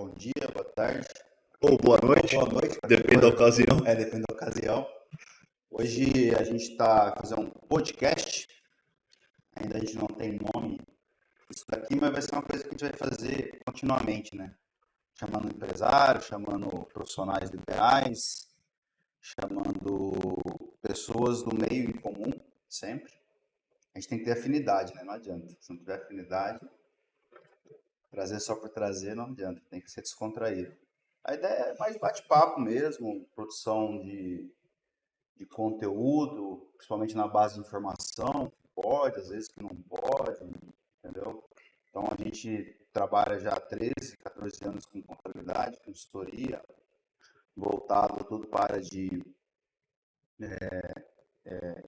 Bom dia, boa tarde, Ou boa ou noite, boa noite, para quem depende da for. ocasião. Depende da ocasião. Hoje a gente está fazendo um podcast, ainda a gente não tem nome isso daqui, mas vai ser uma coisa que a gente vai fazer continuamente, né? Chamando empresários, chamando profissionais liberais, chamando pessoas do meio em comum, sempre. A gente tem que ter afinidade, né? Não adianta. Se não tiver afinidade, trazer só por trazer não adianta, tem que ser descontraído. A ideia é mais bate-papo mesmo, produção de conteúdo, principalmente na base de informação, que pode, às vezes que não pode, entendeu? Então a gente trabalha já há 13, 14 anos com contabilidade, consultoria, voltado tudo para a área de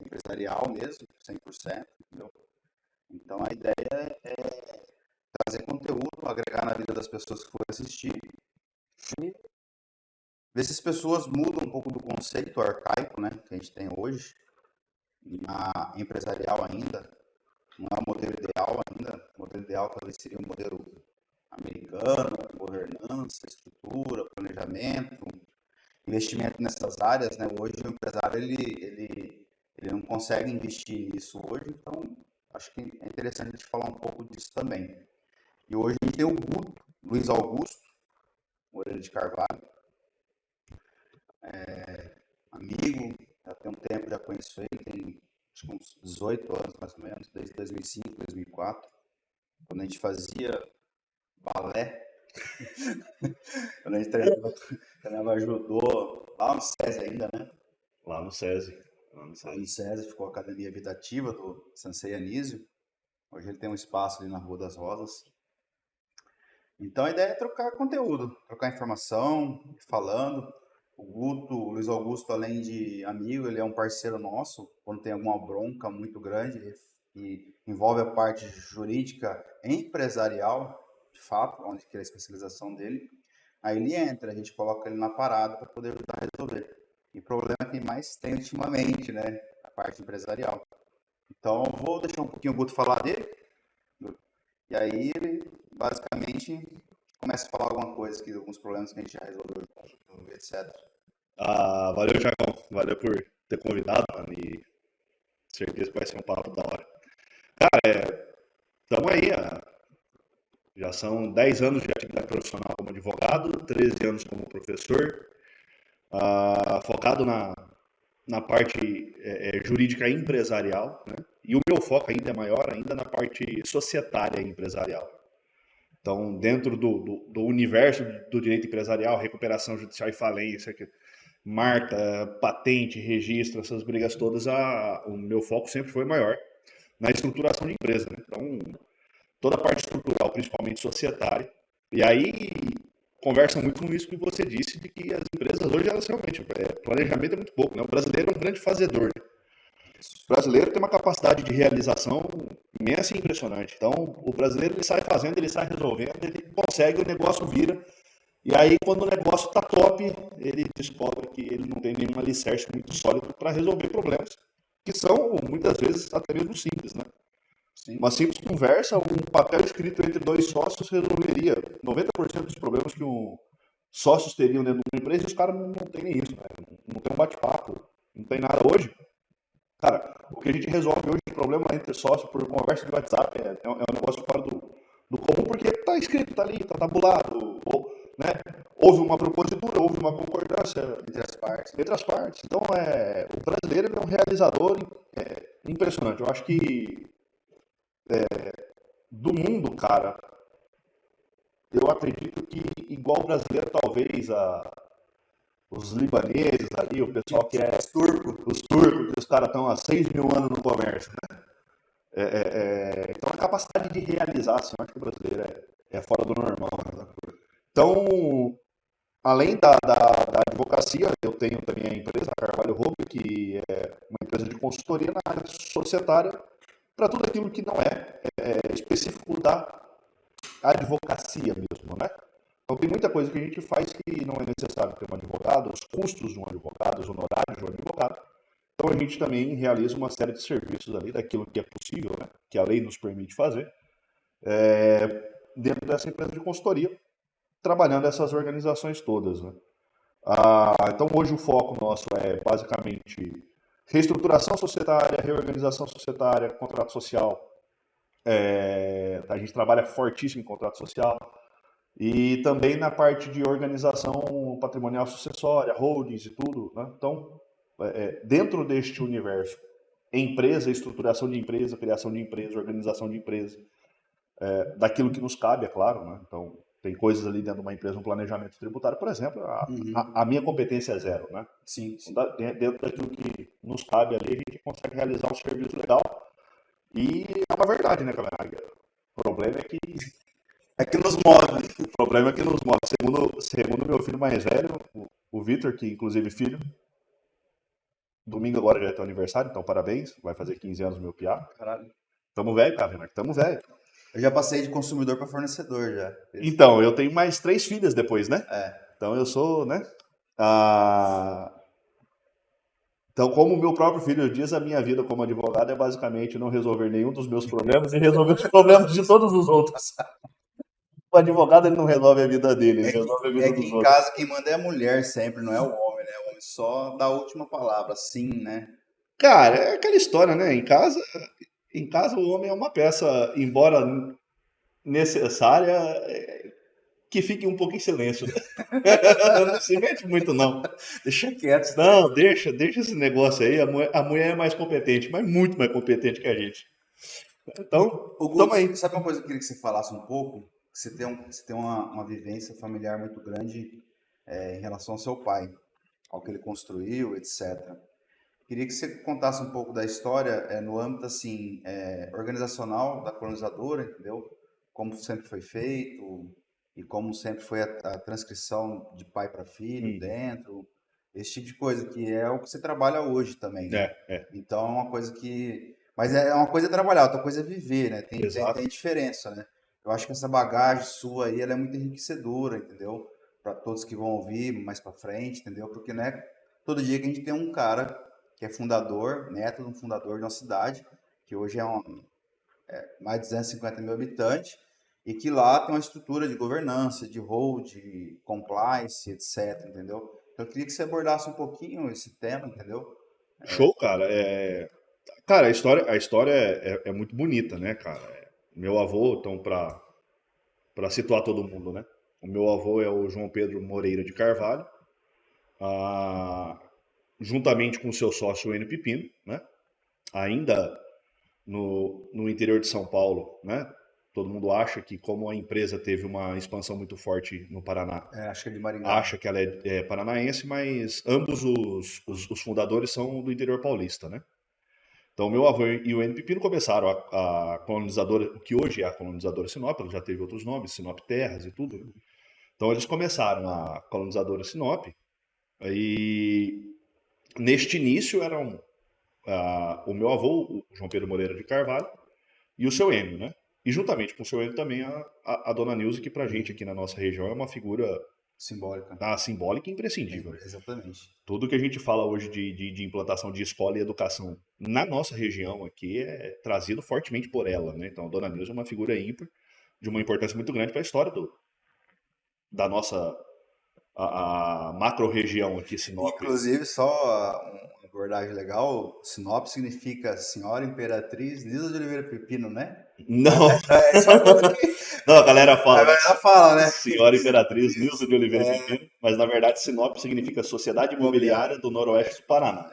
empresarial mesmo, 100%, entendeu? Então a ideia é trazer conteúdo, agregar na vida das pessoas que forem assistir e ver se as pessoas mudam um pouco do conceito arcaico, né, que a gente tem hoje, na empresarial ainda, não é o modelo ideal ainda. O modelo ideal talvez seria um modelo americano, governança, estrutura, planejamento, investimento nessas áreas, né? Hoje o empresário ele não consegue investir nisso hoje, então acho que é interessante a gente falar um pouco disso também. E hoje a gente tem o Guto, Luiz Augusto Moreira de Carvalho, amigo, já tem um tempo, já conheço ele, tem acho que uns 18 anos mais ou menos, desde 2005, 2004, quando a gente fazia balé, quando a gente treinava judô, lá no SESI ainda, né? Lá no SESI. Lá no SESI ficou a Academia Vida Ativa do Sensei Anísio. Hoje ele tem um espaço ali na Rua das Rosas. Então a ideia é trocar conteúdo, trocar informação, falando. O Guto, o Luiz Augusto, além de amigo, ele é um parceiro nosso. Quando tem alguma bronca muito grande e envolve a parte jurídica empresarial, de fato, onde que é a especialização dele, aí ele entra, a gente coloca ele na parada para poder ajudar a resolver. E o problema é que mais tem ultimamente, né? A parte empresarial. Então, eu vou deixar um pouquinho o Guto falar dele, e aí ele basicamente começa a falar alguma coisa, que, alguns problemas que a gente já resolveu junto, etc. Valeu, Jacão. Valeu por ter convidado, mano. E certeza que vai ser um papo da hora. Estamos aí, já são 10 anos de atividade profissional como advogado, 13 anos como professor, focado na parte jurídica empresarial, né? E o meu foco ainda é maior ainda na parte societária empresarial. Então, dentro do universo do direito empresarial, recuperação judicial e falência, marca, patente, registro, essas brigas todas, o meu foco sempre foi maior na estruturação de empresa, né? Então, toda a parte estrutural, principalmente societária. E aí, conversa muito com isso que você disse, de que as empresas hoje, elas realmente, planejamento é muito pouco, né? O brasileiro é um grande fazedor. O brasileiro tem uma capacidade de realização imensa e impressionante. Então, o brasileiro ele sai fazendo, ele sai resolvendo, ele consegue, o negócio vira. E aí, quando o negócio está top, ele descobre que ele não tem nenhum alicerce muito sólido para resolver problemas, que são, muitas vezes, até mesmo simples, né? Sim. Uma simples conversa, um papel escrito entre dois sócios resolveria 90% dos problemas que sócios teriam dentro de uma empresa, e os caras não tem nem isso, né? Não tem um bate-papo, não tem nada hoje. Cara, o que a gente resolve hoje de problema entre sócios por conversa de WhatsApp é um negócio fora do comum, porque está escrito, está ali, está tabulado, né? Houve uma propositura, houve uma concordância entre as partes. Então, o brasileiro é um realizador impressionante. Eu acho que do mundo, cara, eu acredito que igual o brasileiro, talvez os libaneses ali, o pessoal que é os turcos, que os caras estão há 6 mil anos no comércio, né? Então a capacidade de realizar, assim, eu acho que o brasileiro é fora do normal, né? Então, além da advocacia, eu tenho também a empresa, a Carvalho Hobby, que é uma empresa de consultoria na área societária, para tudo aquilo que não é específico da advocacia mesmo, né? Então tem muita coisa que a gente faz que não é necessário ter um advogado, os custos de um advogado, os honorários de um advogado. Então a gente também realiza uma série de serviços ali daquilo que é possível, né? Que a lei nos permite fazer, dentro dessa empresa de consultoria. trabalhando essas organizações todas, né? Então hoje o foco nosso é basicamente reestruturação societária, reorganização societária, contrato social. A gente trabalha fortíssimo em contrato social e também na parte de organização patrimonial sucessória, holdings e tudo, né? Então, dentro deste universo, empresa, estruturação de empresa, criação de empresa, organização de empresa, daquilo que nos cabe, é claro, né? Então, tem coisas ali dentro de uma empresa, um planejamento tributário, por exemplo, a minha competência é zero, né? Sim. Então, dentro daquilo que nos cabe ali, a gente consegue realizar um serviço legal. E é uma verdade, né, galera? O problema é que nos move. O problema é que nos move. Segundo meu filho mais velho, o Vitor, que inclusive filho, domingo agora já é teu aniversário, então parabéns, vai fazer 15 anos meu piá. Caralho. Tamo velho, cara, tamo velho. Eu já passei de consumidor para fornecedor já. Então, eu tenho mais 3 filhas depois, né? Então eu sou, né? Então, como o meu próprio filho diz, a minha vida como advogado é basicamente não resolver nenhum dos meus problemas e resolver os problemas de todos os outros. O advogado ele não resolve a vida dele, ele resolve a vida dos outros. Em casa quem manda é a mulher sempre, não é o homem, né? O homem só dá a última palavra, sim, né? Cara, é aquela história, né? Em casa o homem é uma peça, embora necessária, que fique um pouco em silêncio. Não se mete muito, não. Deixa quieto. Não, deixa esse negócio aí. A mulher é mais competente, mas muito mais competente que a gente. Então, tamo aí. Sabe uma coisa que eu queria que você falasse um pouco? Você tem uma vivência familiar muito grande em relação ao seu pai, ao que ele construiu, etc. Queria que você contasse um pouco da história no âmbito assim, organizacional da colonizadora, entendeu? Como sempre foi feito e como sempre foi a transcrição de pai para filho dentro, esse tipo de coisa, que é o que você trabalha hoje também, né? Então é uma coisa que... Mas é uma coisa trabalhar, outra coisa é viver, né? Tem diferença, né? Eu acho que essa bagagem sua aí, ela é muito enriquecedora, entendeu? Para todos que vão ouvir mais para frente, entendeu? Porque, né, todo dia que a gente tem um cara que é fundador, neto de um fundador de uma cidade, que hoje é mais de 250 mil habitantes, e que lá tem uma estrutura de governança, de hold, compliance, etc, entendeu? Então eu queria que você abordasse um pouquinho esse tema, entendeu? Show, cara. Cara, a história é muito bonita, né, cara? Meu avô, então, para situar todo mundo, né? O meu avô é o João Pedro Moreira de Carvalho, juntamente com o seu sócio, o Enio Pipino, né? Ainda no interior de São Paulo, né? Todo mundo acha que, como a empresa teve uma expansão muito forte no Paraná, acho que é de Maringá. Acha que ela é paranaense, mas ambos os fundadores são do interior paulista, né? Então, meu avô e o Enio Pipino começaram a colonizadora, o que hoje é a colonizadora Sinop, ela já teve outros nomes, Sinop Terras e tudo. Então, eles começaram a colonizadora Sinop, e neste início eram o meu avô, o João Pedro Moreira de Carvalho, e o seu Enio, né? E juntamente com o seu Enio também a dona Nilza, que pra gente aqui na nossa região é uma figura simbólica e imprescindível. Exatamente. Tudo que a gente fala hoje de implantação de escola e educação na nossa região aqui é trazido fortemente por ela, né? Então a dona Nilza é uma figura ímpar, de uma importância muito grande para a história da nossa a macro-região aqui, Sinop. Inclusive, só uma abordagem legal, Sinop significa Senhora Imperatriz Nilza de Oliveira Pepino, né? Não. Só coisa que... Não, a galera fala, né? Senhora Imperatriz Nilza de Oliveira Pepino, mas na verdade Sinop significa Sociedade Imobiliária do Noroeste do Paraná.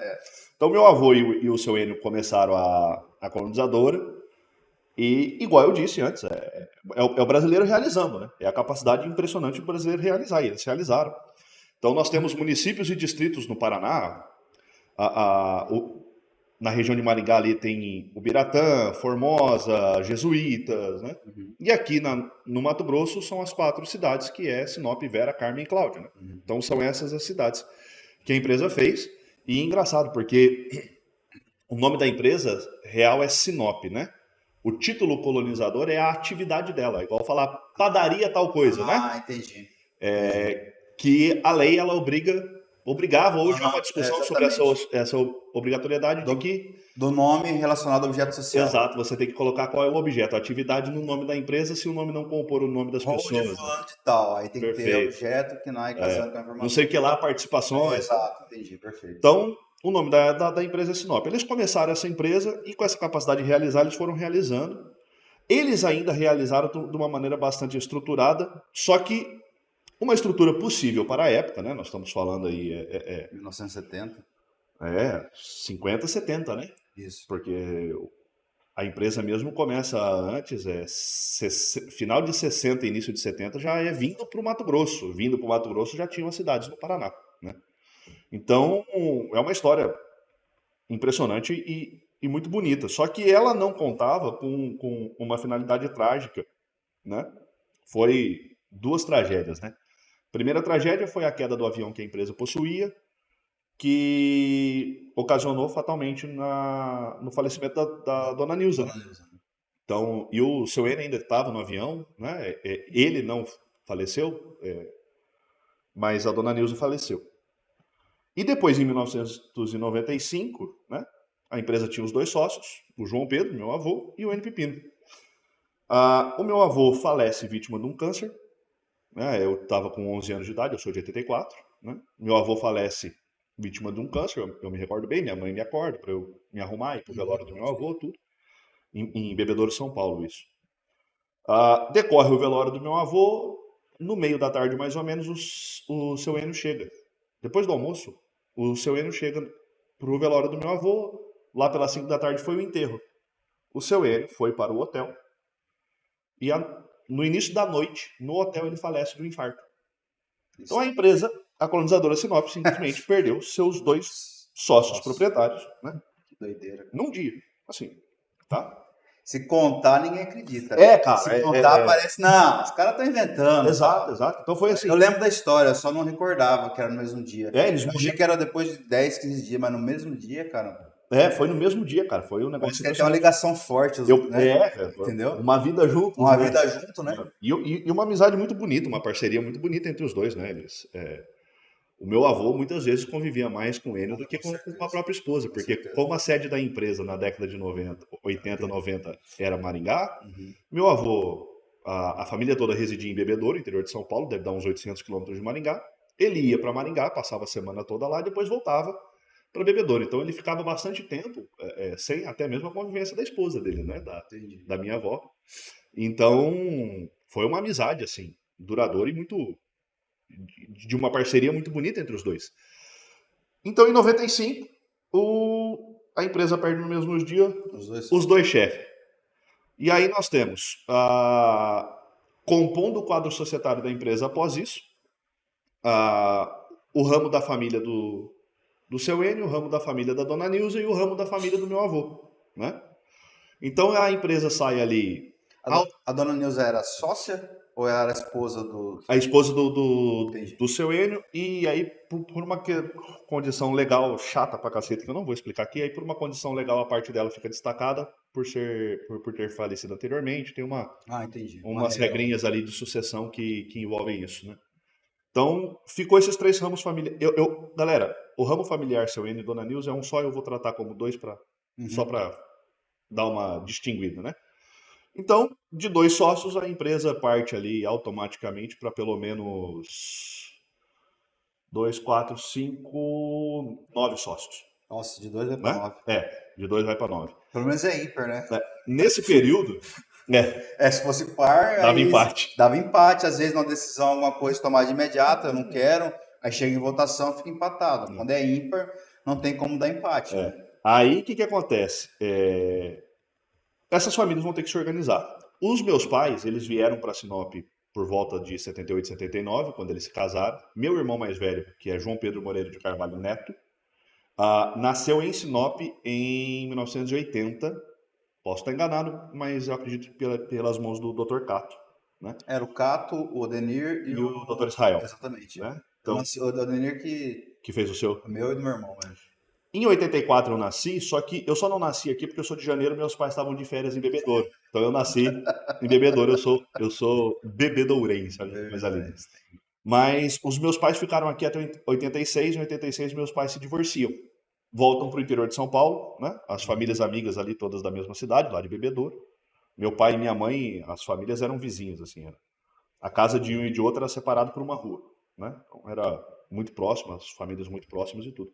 Então meu avô e o seu Enio começaram a colonizadora, e igual eu disse antes, é o brasileiro realizando, né? É a capacidade impressionante do brasileiro realizar, e eles realizaram. Então nós temos municípios e distritos no Paraná, na região de Maringá ali tem Ubiratã, Formosa, Jesuítas, né? E aqui no Mato Grosso são as 4 cidades, que é Sinop, Vera, Carmen e Cláudia, né? Então são essas as cidades que a empresa fez. E engraçado, porque o nome da empresa real é Sinop, né? O título colonizador é a atividade dela, igual falar padaria tal coisa, né? Entendi. Que a lei ela obriga obrigava. Hoje há uma discussão sobre exatamente. essa obrigatoriedade de que, Do nome relacionado ao objeto social. exato, você tem que colocar qual é o objeto, a atividade no nome da empresa, se o nome não compor o nome das Rol de pessoas, né? fulano de tal. Aí tem que ter Perfeito. objeto que não é casando com a Não sei informação. o que lá, participações. Exato, entendi, perfeito. Então, o nome da empresa é Sinop. Eles começaram essa empresa e com essa capacidade de realizar, eles foram realizando. Eles ainda realizaram de uma maneira bastante estruturada, só que uma estrutura possível para a época, né? Nós estamos falando aí 1970. 50, 70, né? Isso. Porque a empresa mesmo começa antes, final de 60, início de 70, já é vindo para o Mato Grosso. Vindo para o Mato Grosso já tinham as cidades no Paraná, né? Então, é uma história impressionante e muito bonita. Só que ela não contava com uma finalidade trágica, né? Foi duas tragédias, né? A primeira tragédia foi a queda do avião que a empresa possuía, que ocasionou fatalmente no falecimento da dona Nilza, né? Dona Nilza. Então, e o seu N ainda estava no avião, né? Ele não faleceu, mas a dona Nilza faleceu. E depois, em 1995, né, a empresa tinha os dois sócios, o João Pedro, meu avô, e o N Pepino. O meu avô falece vítima de um câncer, né, eu estava com 11 anos de idade, eu sou de 84. Né, meu avô falece vítima de um câncer, eu me recordo bem, minha mãe me acorda para eu me arrumar e ir para o velório do meu avô, tudo, em Bebedouro, São Paulo, isso. Decorre o velório do meu avô, no meio da tarde mais ou menos o seu Enio chega. Depois do almoço, o seu Enio chega pro velório do meu avô, lá pelas 5 da tarde foi o enterro. O seu Enio foi para o hotel e no início da noite, no hotel, ele falece do infarto. Então a empresa, a colonizadora Sinop, simplesmente perdeu seus dois sócios proprietários, né? Que doideira. Num dia, assim, tá? Se contar, ninguém acredita. Cara. Se contar, parece, não, os caras estão inventando. Exato. Então foi assim. Eu lembro da história, eu só não recordava que era no mesmo dia. Eles Eu achei que era depois de 10, 15 dias, mas no mesmo dia, cara. Foi no mesmo dia, cara. Foi um negócio Parece que tem até uma ligação forte, né? Entendeu? Uma vida junto. Uma né? vida junto, né? E uma amizade muito bonita, uma parceria muito bonita entre os dois, né? O meu avô muitas vezes convivia mais com ele do que com a própria esposa, porque como a sede da empresa na década de 80, 90 era Maringá, meu avô, a família toda residia em Bebedouro, interior de São Paulo, deve dar uns 800 quilômetros de Maringá. Ele ia para Maringá, passava a semana toda lá e depois voltava para Bebedouro. Então ele ficava bastante tempo sem até mesmo a convivência da esposa dele, né? Da minha avó. Então foi uma amizade assim, duradoura e muito de uma parceria muito bonita entre os dois. Então em 95 a empresa perde no mesmo dia os dois chefes. E aí nós temos compondo o quadro societário da empresa após isso, o ramo da família do seu Enio, o ramo da família da dona Nilza e o ramo da família do meu avô, né? Então a empresa sai ali... A dona Nilza era sócia ou ela era esposa do... A esposa do seu Enio, e aí por uma condição legal chata pra cacete, que eu não vou explicar aqui, aí por uma condição legal a parte dela fica destacada por ter falecido anteriormente, tem umas regrinhas ali de sucessão que envolvem isso, né? Então, ficou esses três ramos familiares. Galera, o ramo familiar, seu Enio e dona Nilza, é um só, eu vou tratar como dois só para dar uma distinguida, né? Então, de dois sócios, a empresa parte ali automaticamente para pelo menos 2, 4, 5, 9 sócios. Nossa, de 2 vai para 9. De 2 vai para 9. Pelo menos é ímpar, né? Nesse período... se fosse par, dava empate. Dava empate, às vezes, numa decisão, alguma coisa tomar de imediato, eu não quero, aí chega em votação, fica empatado. Quando é ímpar, não tem como dar empate. Né? Aí, o que acontece? Essas famílias vão ter que se organizar. Os meus pais, eles vieram para Sinop por volta de 78, 79, quando eles se casaram. Meu irmão mais velho, que é João Pedro Moreira de Carvalho Neto, nasceu em Sinop em 1980. Posso estar enganado, mas eu acredito pelas mãos do Dr. Cato. Né? Era o Cato, o Odenir e o Dr. Israel. Exatamente. Né? Então, o Odenir que fez o seu? O meu e do meu irmão. Em 84 eu nasci, só que eu só não nasci aqui porque eu sou de Janeiro, meus pais estavam de férias em Bebedouro. Então eu nasci em Bebedouro, eu sou bebedourense, sabe? Coisa linda. Mas os meus pais ficaram aqui até 86, em 86 meus pais se divorciam. Voltam para o interior de São Paulo, né? As famílias amigas ali, todas da mesma cidade, lá de Bebedouro. Meu pai e minha mãe, as famílias eram vizinhos, assim. A casa de um e de outro era separado por uma rua, né? Então era muito próximo, as famílias muito próximas e tudo.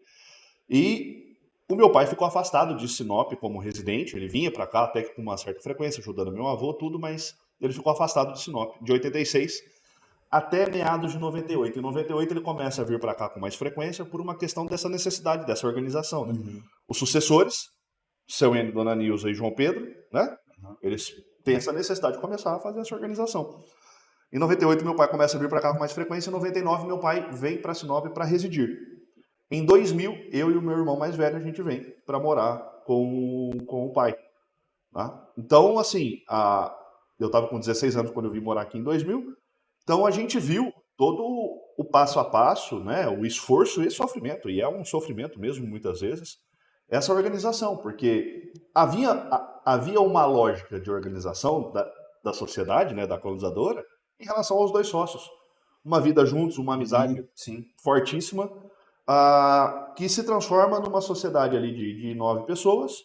E o meu pai ficou afastado de Sinop como residente, ele vinha para cá até que com uma certa frequência, ajudando meu avô, tudo, mas ele ficou afastado de Sinop, de 86 até meados de 98. Em 98 ele começa a vir para cá com mais frequência por uma questão dessa necessidade, dessa organização, né? Os sucessores, seu N, Dona Nilza e João Pedro, né? Eles têm essa necessidade de começar a fazer essa organização. Em 98 meu pai começa a vir para cá com mais frequência, em 99 meu pai vem para Sinop para residir. Em 2000, eu e o meu irmão mais velho, a gente vem para morar com o pai. Tá? Então, assim, eu estava com 16 anos quando eu vim morar aqui em 2000, então a gente viu todo o passo a passo, né, o esforço e sofrimento, e é um sofrimento mesmo muitas vezes, essa organização, porque havia uma lógica de organização da sociedade, né, da colonizadora, em relação aos dois sócios. Uma vida juntos, uma amizade fortíssima, que se transforma numa sociedade ali de 9 pessoas,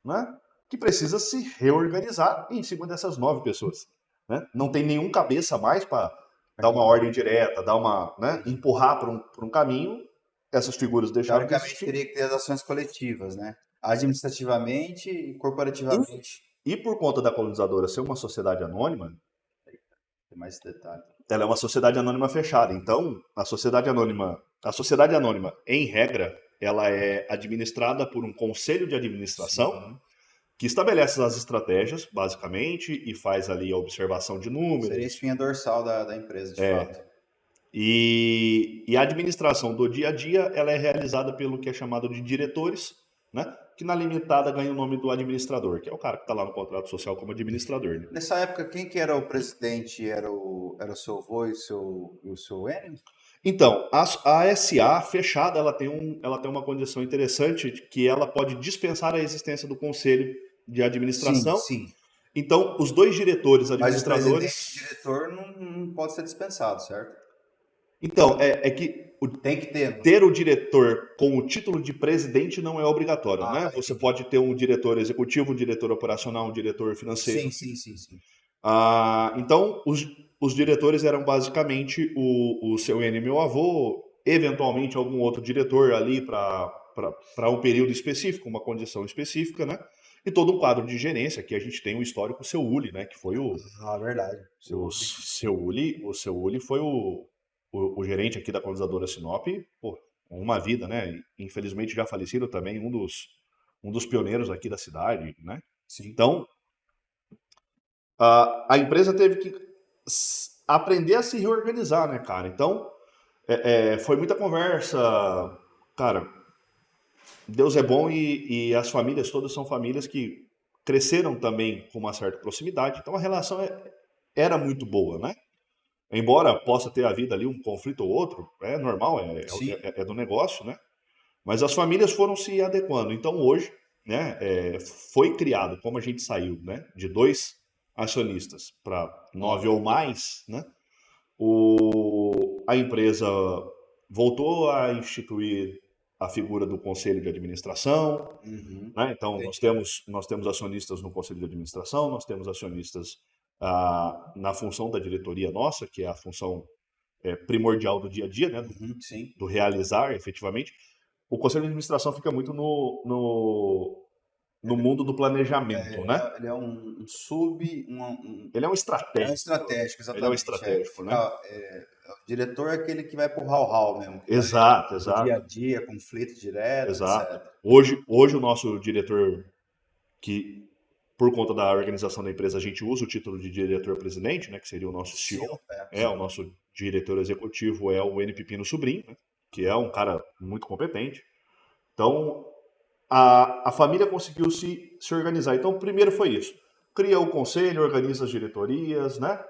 né, que precisa se reorganizar em cima dessas 9 pessoas. Né? Não tem nenhum cabeça mais para dar uma ordem direta, dar uma, né, empurrar para um caminho. Essas figuras deixaram de Teoricamente, existir. teria que ter as ações coletivas, né? Administrativamente e corporativamente. E por conta da colonizadora ser uma sociedade anônima, Tem mais detalhe. ela é uma sociedade anônima fechada. Então, a sociedade anônima, em regra, ela é administrada por um conselho de administração que estabelece as estratégias, basicamente, e faz ali a observação de números. Seria a espinha dorsal da empresa, de fato. E a administração do dia a dia ela é realizada pelo que é chamado de diretores, né? Que na limitada ganha o nome do administrador, que é o cara que está lá no contrato social como administrador. Né? Nessa época, quem que era o presidente? Era o seu avô e o seu Enio? Então, a SA fechada, ela tem uma condição interessante que ela pode dispensar a existência do conselho de administração. Sim. Então, os dois diretores administradores... Mas o presidente e o diretor não pode ser dispensado, certo? Então, é que tem que ter o diretor com o título de presidente não é obrigatório, né? Você pode ter um diretor executivo, um diretor operacional, um diretor financeiro. Sim. Então, os diretores eram basicamente o seu N, meu avô, eventualmente algum outro diretor ali para um período específico, uma condição específica, né? E todo um quadro de gerência, que a gente tem o histórico seu Uli, né? Que foi o... verdade. O seu Uli foi o gerente aqui da colonizadora Sinop, pô, uma vida, né? Infelizmente já falecido também, um dos pioneiros aqui da cidade, né? Sim. Então, a empresa teve que aprender a se reorganizar, né, cara? Então, foi muita conversa, cara. Deus é bom e as famílias todas são famílias que cresceram também com uma certa proximidade. Então, a relação era muito boa, né? Embora possa ter havido ali um conflito ou outro, é normal, é do negócio, né? Mas as famílias foram se adequando. Então hoje, né, foi criado, como a gente saiu, né, de 2 acionistas para 9 ou mais, né? A empresa voltou a instituir a figura do conselho de administração, né? Então nós temos acionistas no conselho de administração, nós temos acionistas na função da diretoria nossa, que é a função primordial do dia a dia, né? Do realizar efetivamente. O conselho de administração fica muito no mundo do planejamento, né? Ele é um Ele é um estratégico. É um estratégico, exatamente. Ele é um estratégico, né? O diretor é aquele que vai pro hau-hau mesmo. Exato. Dia a dia, conflito direto, Exato. etc. Hoje o nosso diretor, que por conta da organização da empresa a gente usa o título de diretor-presidente, né, que seria o nosso CEO, o nosso diretor executivo é o N. Pepino Sobrinho, né, que é um cara muito competente. Então, a família conseguiu se organizar. Então, primeiro foi isso. Cria o conselho, organiza as diretorias, né,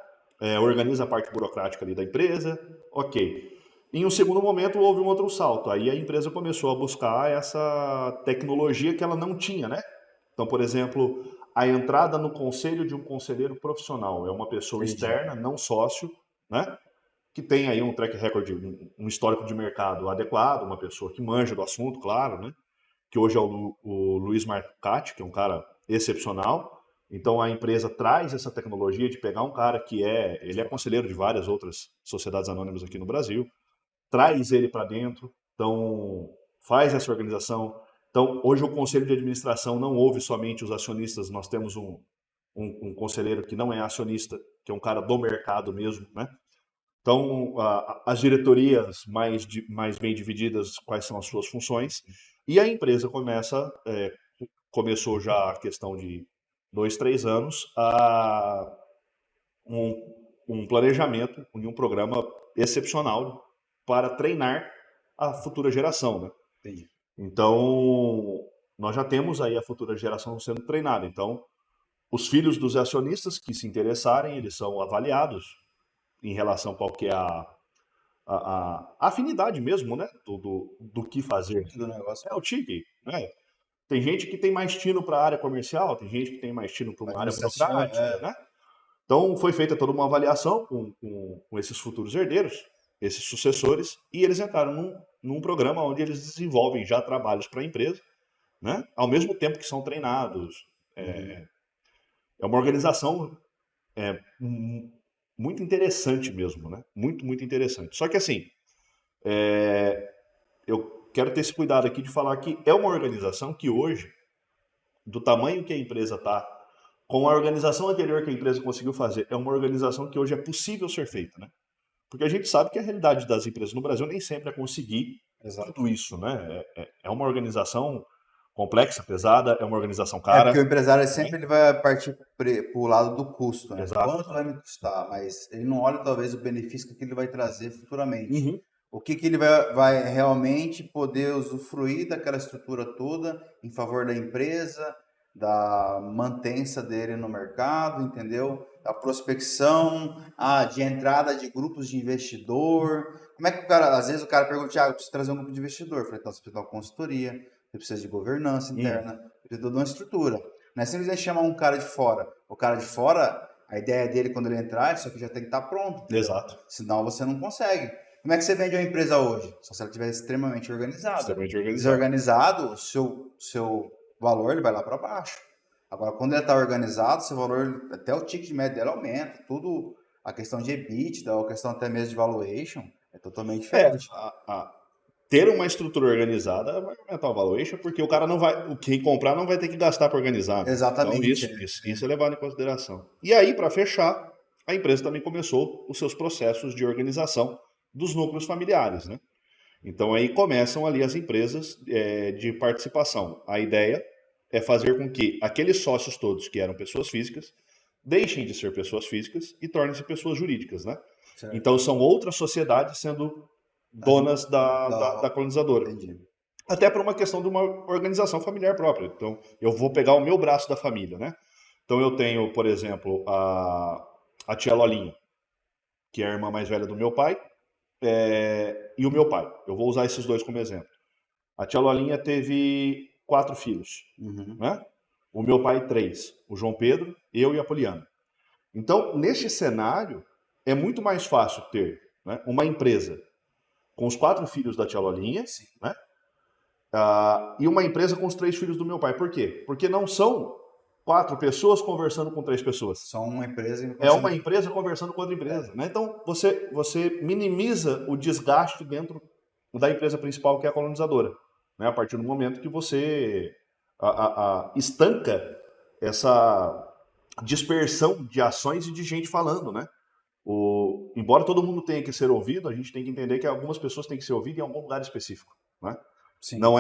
organiza a parte burocrática ali da empresa, ok. Em um segundo momento, houve um outro salto. Aí a empresa começou a buscar essa tecnologia que ela não tinha, né? Então, por exemplo, a entrada no conselho de um conselheiro profissional. É uma pessoa externa, não sócio, né? que tem aí um track record, um histórico de mercado adequado, uma pessoa que manja do assunto, claro, né? Que hoje é o Luiz Marcati, que é um cara excepcional. Então a empresa traz essa tecnologia de pegar um cara que ele é conselheiro de várias outras sociedades anônimas aqui no Brasil, traz ele para dentro, então faz essa organização. Então hoje o conselho de administração não ouve somente os acionistas, nós temos um conselheiro que não é acionista, que é um cara do mercado mesmo, né? Então, as diretorias mais bem divididas, quais são as suas funções, e a empresa começou já a questão de 2, 3 anos, um planejamento e um programa excepcional para treinar a futura geração, né? Entendi. Então, nós já temos aí a futura geração sendo treinada. Então, os filhos dos acionistas que se interessarem, eles são avaliados em relação a qual que é a afinidade mesmo, né? Do que fazer. Do negócio. É o tique, né? Tem gente que tem mais tino para a área comercial, tem gente que tem mais tino para uma área burocrática, né? Então foi feita toda uma avaliação com esses futuros herdeiros, esses sucessores, e eles entraram num programa onde eles desenvolvem já trabalhos para a empresa, né? Ao mesmo tempo que são treinados. É uma organização muito interessante mesmo, né? Muito, muito interessante. Só que assim, eu quero ter esse cuidado aqui de falar que é uma organização que hoje, do tamanho que a empresa está, com a organização anterior que a empresa conseguiu fazer, é uma organização que hoje é possível ser feita, né? Porque a gente sabe que a realidade das empresas no Brasil nem sempre é conseguir tudo isso, né? É uma organização complexa, pesada, é uma organização cara. Porque o empresário sempre ele vai partir para o lado do custo, né? Exato. Quanto vai me custar? Mas ele não olha talvez o benefício que ele vai trazer futuramente. O que ele vai realmente poder usufruir daquela estrutura toda em favor da empresa, da mantença dele no mercado, entendeu? Da prospecção, de entrada de grupos de investidor. Como é que o cara, às vezes o cara pergunta, Thiago, eu preciso trazer um grupo de investidor. Eu falei, então você precisa de uma consultoria, você precisa de governança interna, precisa de uma estrutura. Não é simplesmente chamar um cara de fora. O cara de fora, a ideia dele quando ele entrar, isso aqui já tem que estar pronto. Entendeu? Exato. Senão você não consegue. Como é que você vende uma empresa hoje? Só se ela estiver extremamente organizada. Extremamente organizado. Desorganizado, o seu valor ele vai lá para baixo. Agora, quando ele está organizado, seu valor, até o ticket médio dele aumenta. Tudo, a questão de EBITDA, a questão até mesmo de valuation, é totalmente diferente. Ter uma estrutura organizada vai aumentar o valuation, porque o cara não vai, quem comprar não vai ter que gastar para organizar. Né? Exatamente. Então isso é levado em consideração. E aí, para fechar, a empresa também começou os seus processos de organização dos núcleos familiares, né? Então aí começam ali as empresas de participação. A ideia é fazer com que aqueles sócios todos que eram pessoas físicas deixem de ser pessoas físicas e tornem-se pessoas jurídicas, né? Certo. Então são outras sociedades sendo donas da colonizadora. Entendi. Até por uma questão de uma organização familiar própria. Então eu vou pegar o meu braço da família, né? Então eu tenho, por exemplo, a tia Lolinha, que é a irmã mais velha do meu pai, e o meu pai. Eu vou usar esses dois como exemplo. A tia Lolinha teve 4 filhos, né? O meu pai 3, o João Pedro, eu e a Poliana. Então, neste cenário, é muito mais fácil ter, né, uma empresa com os 4 filhos da tia Lolinha, né? E uma empresa com os 3 filhos do meu pai. Por quê? Porque não são 4 pessoas conversando com 3 pessoas. Só uma empresa. É uma empresa conversando com outra empresa. Né? Então, você minimiza o desgaste dentro da empresa principal, que é a colonizadora. Né? A partir do momento que você estanca essa dispersão de ações e de gente falando. Né? Embora todo mundo tenha que ser ouvido, a gente tem que entender que algumas pessoas têm que ser ouvidas em algum lugar específico. Né? Sim. Não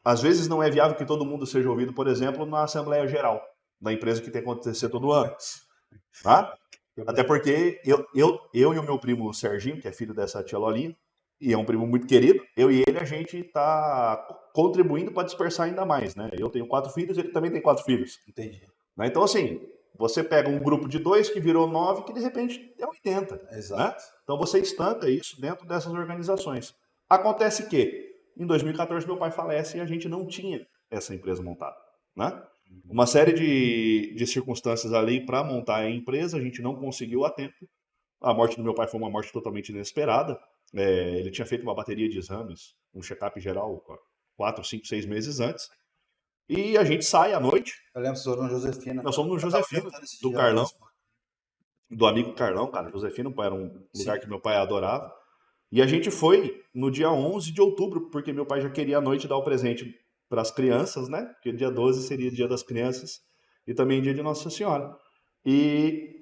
às vezes não é viável que todo mundo seja ouvido, por exemplo, na Assembleia Geral da empresa que tem que acontecer todo ano. Tá? Até porque eu e o meu primo Serginho, que é filho dessa tia Lolinha, e é um primo muito querido, eu e ele, a gente está contribuindo para dispersar ainda mais. Né? Eu tenho 4 filhos, ele também tem 4 filhos. Entendi. Né? Então, assim, você pega um grupo de 2 que virou 9, que de repente é 80. Exato. Né? Então você estanca isso dentro dessas organizações. Acontece que em 2014 meu pai falece e a gente não tinha essa empresa montada, né? Uma série de circunstâncias ali para montar a empresa, a gente não conseguiu a tempo. A morte do meu pai foi uma morte totalmente inesperada. Ele tinha feito uma bateria de exames, um check-up geral, 4, 5, 6 meses antes. E a gente sai à noite. Eu lembro que você no Josefina. Nós fomos no Eu tava Josefino, perguntando esse do dia lá no Carlão, esporte. do amigo Carlão, cara. Josefino era um lugar Sim. que meu pai adorava. E a gente foi no dia 11 de outubro, porque meu pai já queria à noite dar o presente para as crianças, né? Porque dia 12 seria dia das crianças e também dia de Nossa Senhora. E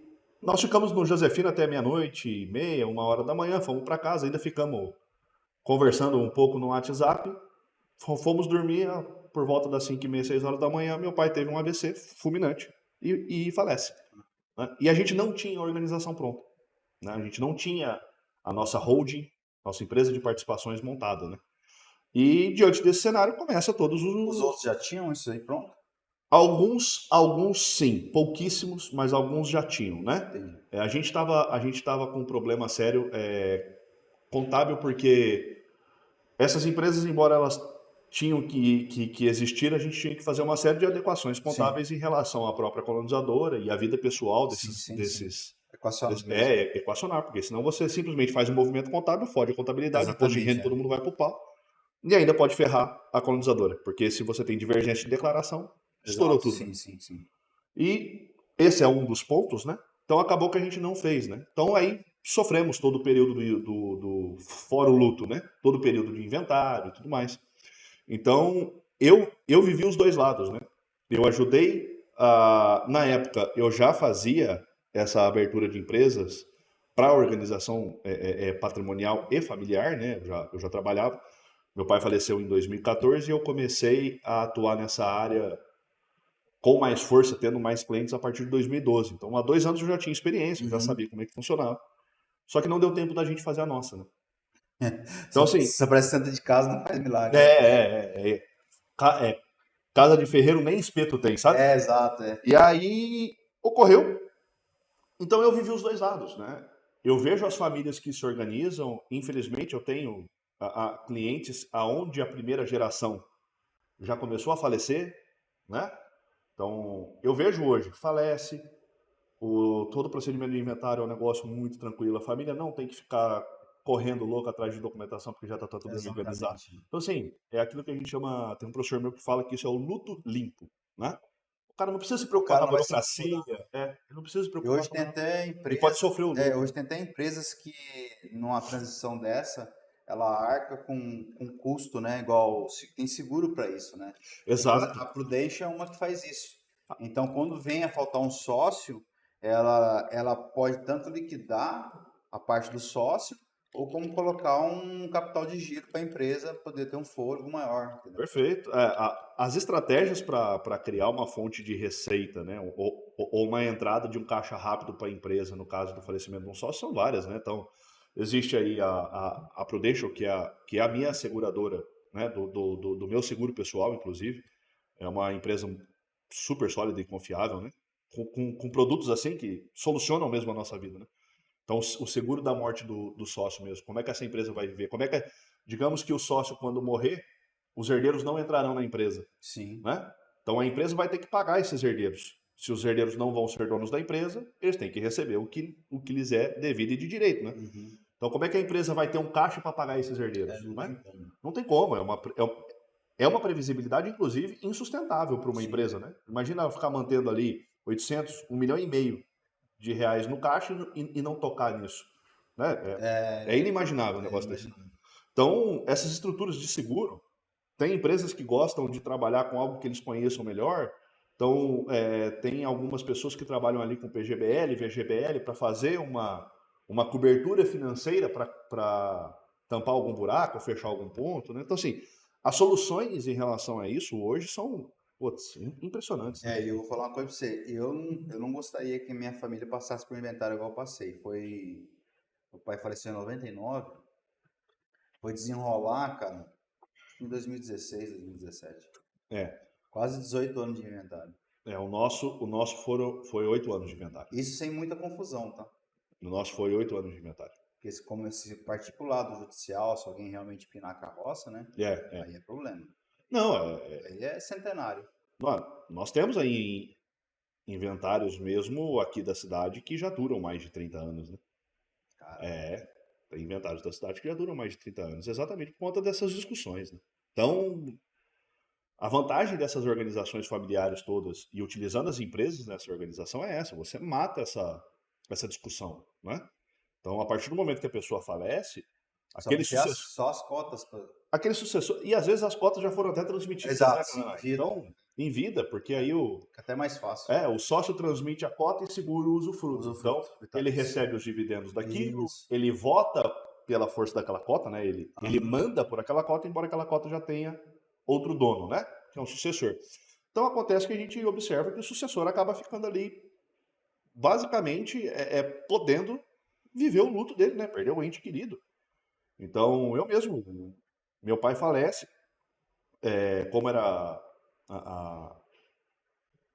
nós ficamos no Josefino até meia-noite e meia, 1 hora da manhã, fomos para casa, ainda ficamos conversando um pouco no WhatsApp. Fomos dormir por volta das 5h30, 6 horas da manhã. Meu pai teve um AVC fulminante e falece. Né? E a gente não tinha a organização pronta. Né? A gente não tinha a nossa holding, nossa empresa de participações montada. Né? E diante desse cenário começa todos Os os... outros já tinham isso aí pronto? Alguns sim, pouquíssimos, mas alguns já tinham, né? Entendi. A gente tava com um problema sério contábil, porque essas empresas, embora elas tinham que existir, a gente tinha que fazer uma série de adequações Sim, contábeis em relação à própria colonizadora e à vida pessoal sim, sim, sim. desses Equacionar mesmo. equacionar, porque senão você simplesmente faz um movimento contábil, fode a contabilidade, imposto de Exatamente, renda, é. todo mundo vai pro pau, e ainda pode ferrar a colonizadora, porque se você tem divergência de declaração, estourou Exato, tudo, né? sim, sim, sim. E esse é um dos pontos, né? Então acabou que a gente não fez, né? Então aí sofremos todo o período do fora o luto, né? Todo o período de inventário e tudo mais. Então eu vivi os dois lados, né? Eu ajudei, na época eu já fazia essa abertura de empresas para a organização patrimonial e familiar, né? Eu já trabalhava. Meu pai faleceu em 2014 e eu comecei a atuar nessa área com mais força, tendo mais clientes a partir de 2012. Então, há 2 anos eu já tinha experiência, eu já Uhum. sabia como é que funcionava. Só que não deu tempo da gente fazer a nossa, né? Então, assim, Só parece santa de casa não faz é, milagre, né? é, é, é, é, casa de ferreiro nem espeto tem, sabe? É, exato, é. E aí ocorreu. Então eu vivi os dois lados, né? Eu vejo as famílias que se organizam. Infelizmente, eu tenho clientes aonde a primeira geração já começou a falecer, né? Então, eu vejo hoje, falece, todo o procedimento de inventário é um negócio muito tranquilo. A família não tem que ficar correndo louco atrás de documentação porque já está tudo organizado. Exatamente. Então, assim, é aquilo que a gente chama. Tem um professor meu que fala que isso é o luto limpo, né? O cara não precisa se O preocupar com cara a não vai se burocracia, incomodar. ele não precisa se E preocupar hoje com tem nada. até Ele pode empresas, sofrer o luto. hoje tem até empresas que numa transição dessa, ela arca com custo, né? Igual tem seguro para isso, né? Tem, por exemplo, Exato. a Prudential é uma que faz isso. Então, quando vem a faltar um sócio, ela pode tanto liquidar a parte do sócio, ou como colocar um capital de giro para a empresa poder ter um fôlego maior, entendeu? Perfeito. As estratégias para criar uma fonte de receita, né, ou uma entrada de um caixa rápido para a empresa, no caso do falecimento de um sócio, são várias, né? Então, existe aí a Prudential, que é a minha seguradora, né, do meu seguro pessoal, inclusive. É uma empresa super sólida e confiável, né? Com produtos assim que solucionam mesmo a nossa vida, né? Então, o seguro da morte do sócio mesmo, como é que essa empresa vai viver? Como é que, digamos que o sócio, quando morrer, os herdeiros não entrarão na empresa, Sim. né? Então, a empresa vai ter que pagar esses herdeiros. Se os herdeiros não vão ser donos da empresa, eles têm que receber o que lhes é devido e de direito, né? Uhum. Então, como é que a empresa vai ter um caixa para pagar esses herdeiros, Não né? tem como. Não tem como, é uma previsibilidade, inclusive, insustentável para uma Sim. empresa, né? Imagina ela ficar mantendo ali 800, 1,5 milhão de reais no caixa e não tocar nisso, né? É inimaginável um É negócio desse. inimaginável. Então, essas estruturas de seguro, tem empresas que gostam de trabalhar com algo que eles conheçam melhor. Então, tem algumas pessoas que trabalham ali com PGBL, VGBL, para fazer uma cobertura financeira para tampar algum buraco, fechar algum ponto, né? Então, assim, as soluções em relação a isso hoje são, putz, impressionantes, né? É, e eu vou falar uma coisa pra você. Eu não gostaria que minha família passasse por um inventário igual eu passei. Meu pai faleceu em 99. Foi desenrolar, cara, em 2016, 2017. É, Quase 18 anos de inventário. o nosso foi 8 anos de inventário. Isso sem muita confusão, tá? O nosso foi 8 anos de inventário. Porque como esse particular do judicial, se alguém realmente pinar a carroça, né? É. Aí é problema. Não, Aí é centenário. mano, nós temos aí inventários mesmo aqui da cidade que já duram mais de 30 anos, né? Tem inventários da cidade que já duram mais de 30 anos, exatamente por conta dessas discussões, né? Então, a vantagem dessas organizações familiares todas e utilizando as empresas nessa organização é essa, você mata essa discussão, né? Então, a partir do momento que a pessoa falece, Só aquele vai ter sucessor, só as cotas. aquele sucessor, e às vezes as cotas já foram até transmitidas, né, Exato, sim, Fernando? vida. Então, em vida, porque aí Fica até mais fácil. o sócio transmite a cota e segura o usufruto. Então, ele recebe os dividendos daquilo, Isso. ele vota pela força daquela cota, né? Ele manda por aquela cota, embora aquela cota já tenha outro dono, né? Que é um sucessor. Então, acontece que a gente observa que o sucessor acaba ficando ali, basicamente, podendo viver o luto dele, né? Perdeu o ente querido. Então, eu mesmo, meu pai falece, como era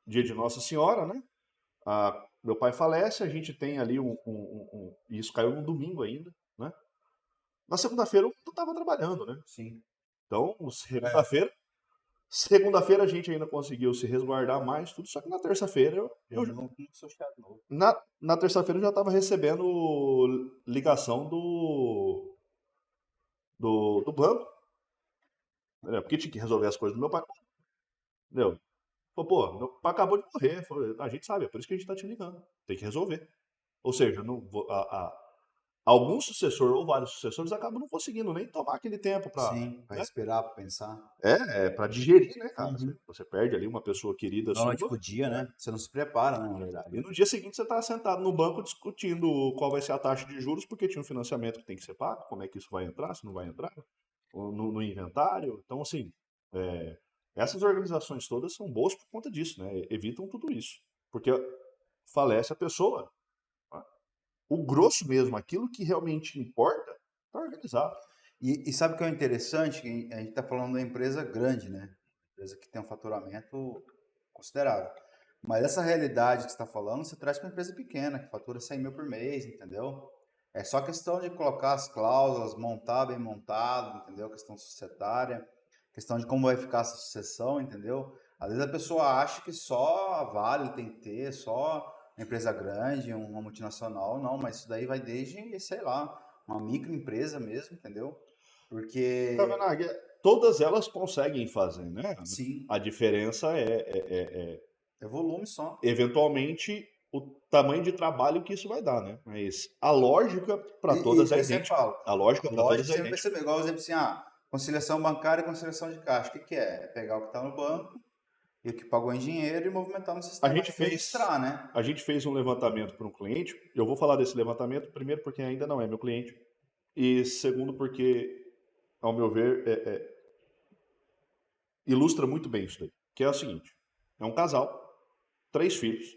dia de Nossa Senhora, né? Meu pai falece, a gente tem ali e isso caiu no domingo ainda, né? Na segunda-feira eu não estava trabalhando, né? Sim. Então, segunda-feira a gente ainda conseguiu se resguardar mais, tudo, só que na terça-feira Não sou chato, não. na terça-feira eu já estava recebendo ligação do banco, né? Porque tinha que resolver as coisas do meu pai. Entendeu? Falou, pô, meu pai acabou de morrer. Falei, a gente sabe, é por isso que a gente tá te ligando. Tem que resolver. Ou seja, não, algum sucessor ou vários sucessores acabam não conseguindo nem tomar aquele tempo para, Sim, para né? respirar, para pensar. Para digerir, né, cara? Uhum. Você perde ali uma pessoa querida Na sua, noite pro dia, né? Você não se prepara, né, na verdade. e no dia seguinte você tá sentado no banco discutindo qual vai ser a taxa de juros, porque tinha um financiamento que tem que ser pago, como é que isso vai entrar, se não vai entrar, ou no inventário. Então, assim, essas organizações todas são boas por conta disso, né? Evitam tudo isso. Porque falece a pessoa, tá? O grosso mesmo, aquilo que realmente importa, está organizado. E sabe o que é interessante? Que a gente está falando de uma empresa grande, né? Empresa que tem um faturamento considerável. Mas essa realidade que você está falando, você traz para uma empresa pequena, que fatura 100 mil por mês, entendeu? É só questão de colocar as cláusulas, montar bem montado, entendeu? Questão societária, questão de como vai ficar essa sucessão, entendeu? Às vezes a pessoa acha que só a Vale tem que ter, só uma empresa grande, uma multinacional, não, mas isso daí vai desde, sei lá, uma microempresa mesmo, entendeu? Porque, Kavanagh, todas elas conseguem fazer, né? sim, A diferença é, é volume só. eventualmente, o tamanho de trabalho que isso vai dar, né? Mas a lógica para todas é Eu sempre idêntica. falo, A lógica a para lógica todas é sempre vai idêntica. ser igual, exemplo assim, conciliação bancária e conciliação de caixa. O que que é? É pegar o que está no banco e o que pagou em dinheiro e movimentar no A sistema gente e fez, registrar, né? a gente fez um levantamento para um cliente. Eu vou falar desse levantamento, primeiro porque ainda não é meu cliente, e segundo porque, ao meu ver, ilustra muito bem isso daí. Que é o seguinte: é um casal, 3 filhos,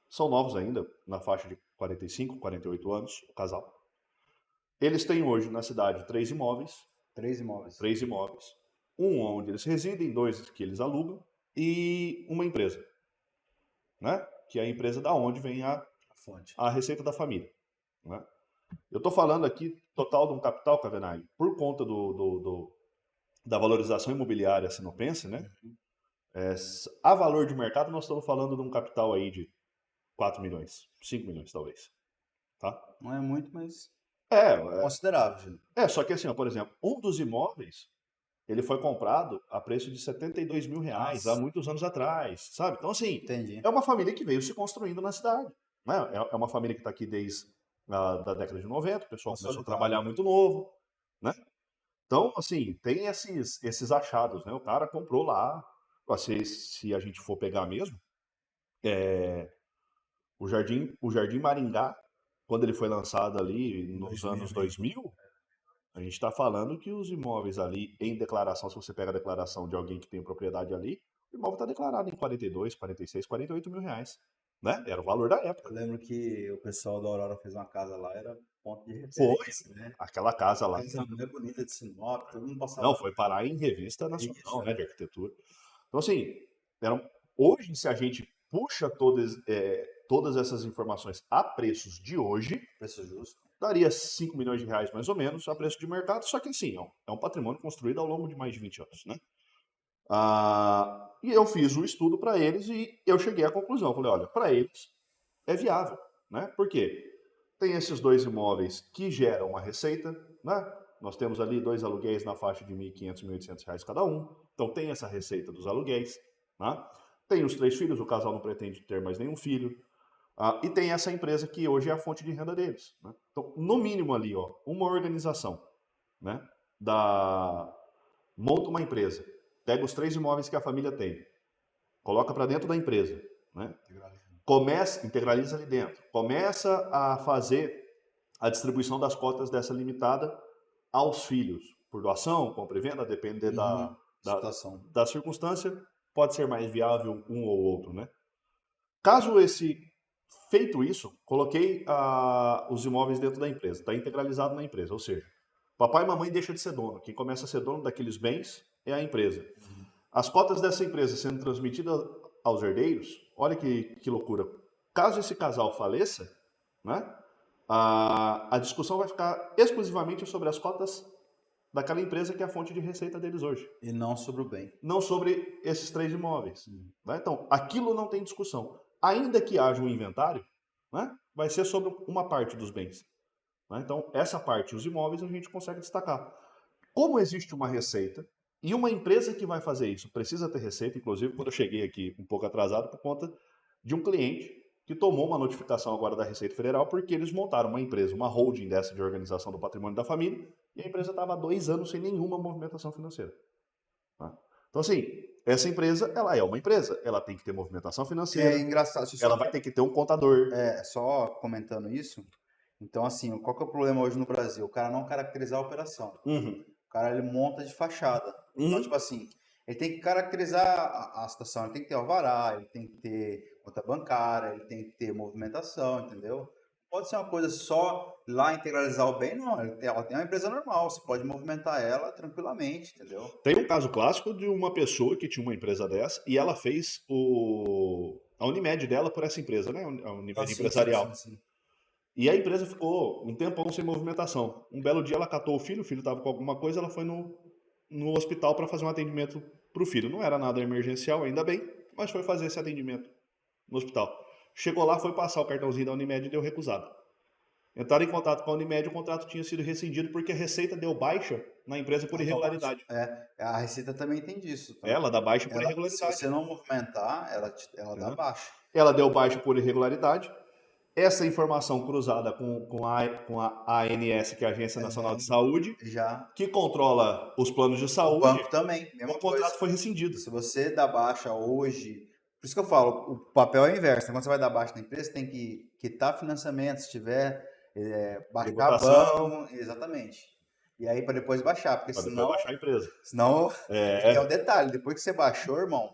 são novos ainda, na faixa de 45, 48 anos, o casal. Eles têm hoje na cidade 3 imóveis, 3 imóveis. 3 imóveis, um onde eles residem, 2 que eles alugam e uma empresa, né? Que é a empresa da onde vem A fonte. a receita da família, né? Eu estou falando aqui total de um capital, Cavenaghi, por conta da valorização imobiliária sinopense, né? A valor de mercado, nós estamos falando de um capital aí de 4 milhões, 5 milhões talvez, tá? Não é muito, mas É, considerável, Júlio. só que assim, ó, por exemplo, um dos imóveis, ele foi comprado a preço de R$ 72 mil há Nossa, muitos anos atrás, sabe? Então, assim, entendi. é uma família que veio se construindo na cidade, né? É uma família que está aqui desde da década de 90, o pessoal começou a Consolidado. trabalhar muito novo, né? Então, assim, tem esses achados, né? O cara comprou lá, se a gente for pegar mesmo, o Jardim Maringá, quando ele foi lançado ali Em nos 2000, anos 2000, a gente está falando que os imóveis ali em declaração, se você pega a declaração de alguém que tem propriedade ali, o imóvel está declarado em 42, 46, 48 mil reais, né? Era o valor da época. eu lembro que o pessoal da Aurora fez uma casa lá, era ponto de Foi referência, né? aquela casa lá. Casa mais bonita de Sinop, todo mundo Não, passava foi parar em revista isso, nacional, né, de arquitetura. Então, assim, hoje, se a gente puxa todas essas informações a preços de hoje, preço justo. daria 5 milhões de reais mais ou menos a preço de mercado, só que assim, é um patrimônio construído ao longo de mais de 20 anos, né? E eu fiz o estudo para eles e eu cheguei à conclusão, falei, olha, para eles é viável, né? Por quê? tem esses 2 imóveis que geram uma receita, né? Nós temos ali 2 aluguéis na faixa de R$ 1.500, R$ 1.800 cada um. Então tem essa receita dos aluguéis, né? Tem os 3 filhos, o casal não pretende ter mais nenhum filho. E tem essa empresa que hoje é a fonte de renda deles, né? Então, no mínimo ali, ó, uma organização, né? Monta uma empresa, pega os 3 imóveis que a família tem, coloca para dentro da empresa, né? Integraliza ali dentro, começa a fazer a distribuição das cotas dessa limitada aos filhos, por doação, compra e venda, depende da circunstância, pode ser mais viável um ou outro, né? Feito isso, coloquei os imóveis dentro da empresa, está integralizado na empresa, ou seja, papai e mamãe deixam de ser dono, quem começa a ser dono daqueles bens é a empresa. As cotas dessa empresa sendo transmitidas aos herdeiros, olha que loucura. Caso esse casal faleça, né, a discussão vai ficar exclusivamente sobre as cotas daquela empresa que é a fonte de receita deles hoje. E não sobre o bem. Não sobre esses 3 imóveis. Né? Então, aquilo não tem discussão. Ainda que haja um inventário, né, vai ser sobre uma parte dos bens. Né? Então, essa parte, os imóveis, a gente consegue destacar. Como existe uma receita, e uma empresa que vai fazer isso precisa ter receita, inclusive quando eu cheguei aqui um pouco atrasado por conta de um cliente que tomou uma notificação agora da Receita Federal porque eles montaram uma empresa, uma holding dessa de organização do patrimônio da família, e a empresa estava há 2 anos sem nenhuma movimentação financeira. Tá? Então, assim, essa empresa, ela é uma empresa, ela tem que ter movimentação financeira. É engraçado. Ela vai ter que ter um contador. Só comentando isso, então, assim, qual que é o problema hoje no Brasil? O cara não caracterizar a operação. Uhum. O cara, ele monta de fachada. Então, tipo assim, ele tem que caracterizar a situação, ele tem que ter alvará, ele tem que ter conta bancária, ele tem que ter movimentação, entendeu? Pode ser uma coisa só lá integralizar o bem, não. Ela tem uma empresa normal, você pode movimentar ela tranquilamente, entendeu? Tem um caso clássico de uma pessoa que tinha uma empresa dessa e ela fez a Unimed dela por essa empresa, né? A Unimed empresarial. Sim. E a empresa ficou um tempão sem movimentação. Um belo dia ela catou o filho estava com alguma coisa, ela foi no hospital para fazer um atendimento para o filho. Não era nada emergencial, ainda bem, mas foi fazer esse atendimento no hospital. Chegou lá, foi passar o cartãozinho da Unimed e deu recusado. Entraram em contato com a Unimed, o contrato tinha sido rescindido porque a Receita deu baixa na empresa por irregularidade. A Receita também tem disso. Tá? Ela dá baixa por irregularidade. Se você não movimentar, ela dá baixa. Ela deu baixa por irregularidade. Essa informação cruzada com a ANS, que é a Agência Nacional de Saúde, que controla os planos de saúde. O banco também, mesma coisa. O contrato foi rescindido. Se você dá baixa hoje, por isso que eu falo, o papel é o inverso. Quando você vai dar baixa na empresa, você tem que quitar financiamento, se tiver baixar banco, exatamente. E aí para depois baixar, porque senão depois baixar a empresa. Senão é o detalhe, depois que você baixou, irmão,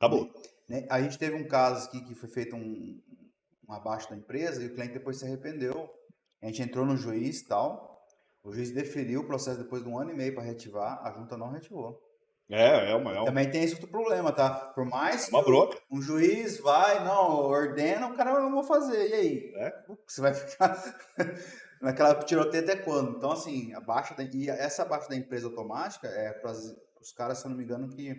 acabou. Né? A gente teve um caso aqui que foi feito um abaixo da empresa e o cliente depois se arrependeu. A gente entrou no juiz e tal. O juiz deferiu o processo depois de 1 ano e meio para reativar. A junta não reativou. Também tem esse outro problema, tá? Por mais que um juiz ordena, o cara não vai fazer. E aí? Você vai ficar naquela tiroteio até quando? Então, assim, essa baixa da empresa automática é para os caras, se eu não me engano, que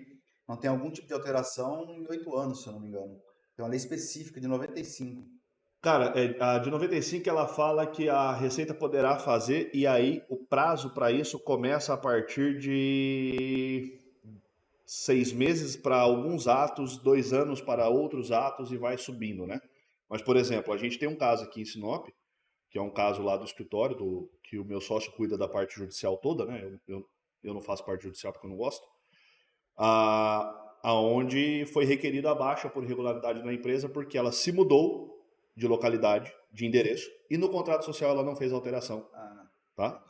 não tem algum tipo de alteração em 8 anos, se eu não me engano. Tem uma lei específica de 95. Cara, a de 95 ela fala que a Receita poderá fazer e aí o prazo para isso começa a partir de 6 meses para alguns atos, 2 anos para outros atos e vai subindo, né? Mas, por exemplo, a gente tem um caso aqui em Sinop, que é um caso lá do escritório, que o meu sócio cuida da parte judicial toda, né? Eu não faço parte judicial porque eu não gosto. Aonde foi requerida a baixa por irregularidade na empresa porque ela se mudou de localidade, de endereço, e no contrato social ela não fez alteração. Tá?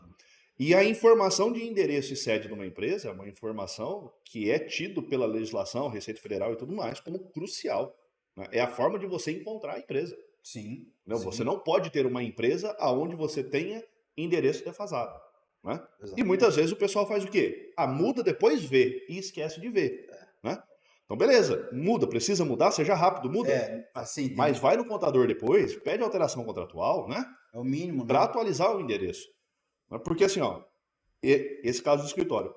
E a informação de endereço e sede de uma empresa é uma informação que é tido pela legislação, Receita Federal e tudo mais, como crucial. Né? É a forma de você encontrar a empresa. Sim. Você não pode ter uma empresa onde você tenha endereço defasado. Né? E muitas vezes o pessoal faz o quê? Muda, depois vê e esquece de ver. Né? Então, beleza, precisa mudar, seja rápido, muda. Mas vai no contador depois, pede alteração contratual, né? É o mínimo, para atualizar o endereço. Porque assim, esse caso do escritório,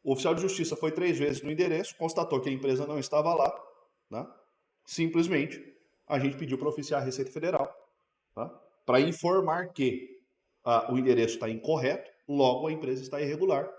o oficial de justiça foi 3 vezes no endereço, constatou que a empresa não estava lá, né? Simplesmente a gente pediu para oficiar a Receita Federal, tá? para informar que o endereço está incorreto, logo a empresa está irregular.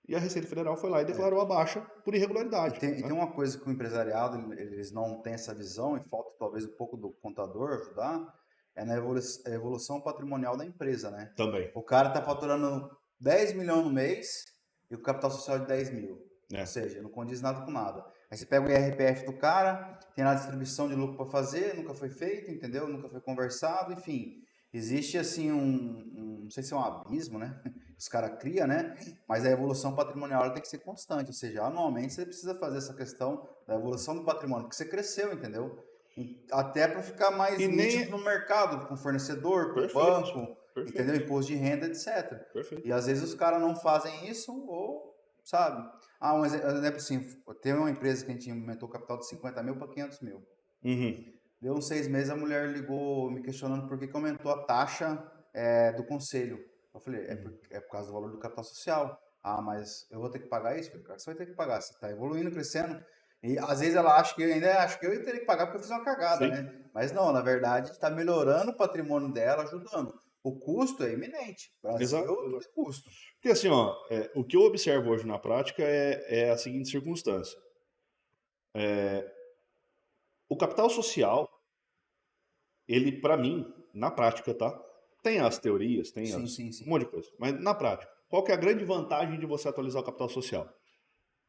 E a Receita Federal foi lá e declarou a baixa por irregularidade. E tem uma coisa que o empresariado, eles não têm essa visão, e falta talvez um pouco do contador ajudar, é na evolução patrimonial da empresa, né? Também. O cara tá faturando 10 milhões no mês e o capital social de 10 mil. Ou seja, não condiz nada com nada. Aí você pega o IRPF do cara, tem lá a distribuição de lucro para fazer, nunca foi feito, entendeu? Nunca foi conversado, enfim. Existe assim não sei se é um abismo, né? Os caras criam, né? Mas a evolução patrimonial ela tem que ser constante, ou seja, anualmente você precisa fazer essa questão da evolução do patrimônio, porque você cresceu, entendeu? Até para ficar mais nítido no mercado, com o fornecedor, com o banco, entendeu? Imposto de renda, etc. Perfeito. E às vezes os caras não fazem isso ou, sabe? Um exemplo assim, teve uma empresa que a gente aumentou o capital de 50 mil para 500 mil. Deu uns 6 meses, a mulher ligou me questionando por que aumentou a taxa do conselho. Eu falei, é por causa do valor do capital social. Ah, mas eu vou ter que pagar isso? Eu falei, claro que você vai ter que pagar, você está evoluindo, crescendo. E às vezes ela acha que eu ia ter que pagar porque eu fiz uma cagada, né? Mas não, na verdade, está melhorando o patrimônio dela, ajudando. O custo é imenente. Brasil tudo é custo. Porque assim, o que eu observo hoje na prática é a seguinte circunstância. O capital social, ele, para mim, na prática, tá? Tem as teorias, tem um monte de coisa. Mas na prática, qual que é a grande vantagem de você atualizar o capital social?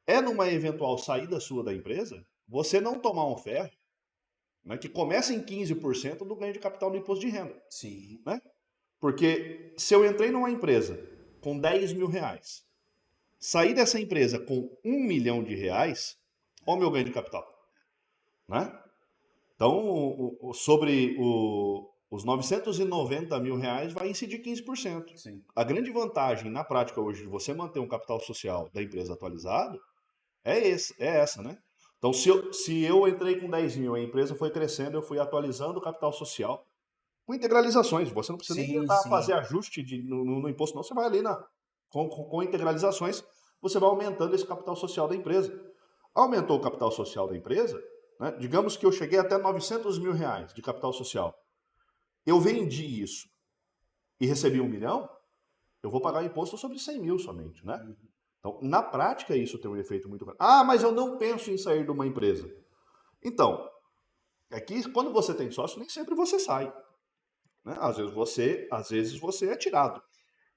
É numa eventual saída sua da empresa, você não tomar um ferro, né, que começa em 15% do ganho de capital no imposto de renda. Sim. Né? Porque se eu entrei numa empresa com 10 mil reais, sair dessa empresa com 1 milhão de reais, olha o meu ganho de capital. Né? Então, sobre os 990 mil reais vai incidir 15%. Sim. A grande vantagem na prática hoje de você manter um capital social da empresa atualizado é essa, né? Então, se eu entrei com 10 mil, a empresa foi crescendo, eu fui atualizando o capital social com integralizações. Você não precisa nem tentar fazer ajuste no imposto, não. Você vai ali com integralizações, você vai aumentando esse capital social da empresa. Aumentou o capital social da empresa, né? Digamos que eu cheguei até 900 mil reais de capital social. Eu vendi isso e recebi 1 milhão, eu vou pagar imposto sobre 100 mil somente, né? Então, na prática, isso tem um efeito muito grande. Ah, mas eu não penso em sair de uma empresa. Então, aqui, quando você tem sócio, nem sempre você sai. Né? Às vezes você é tirado.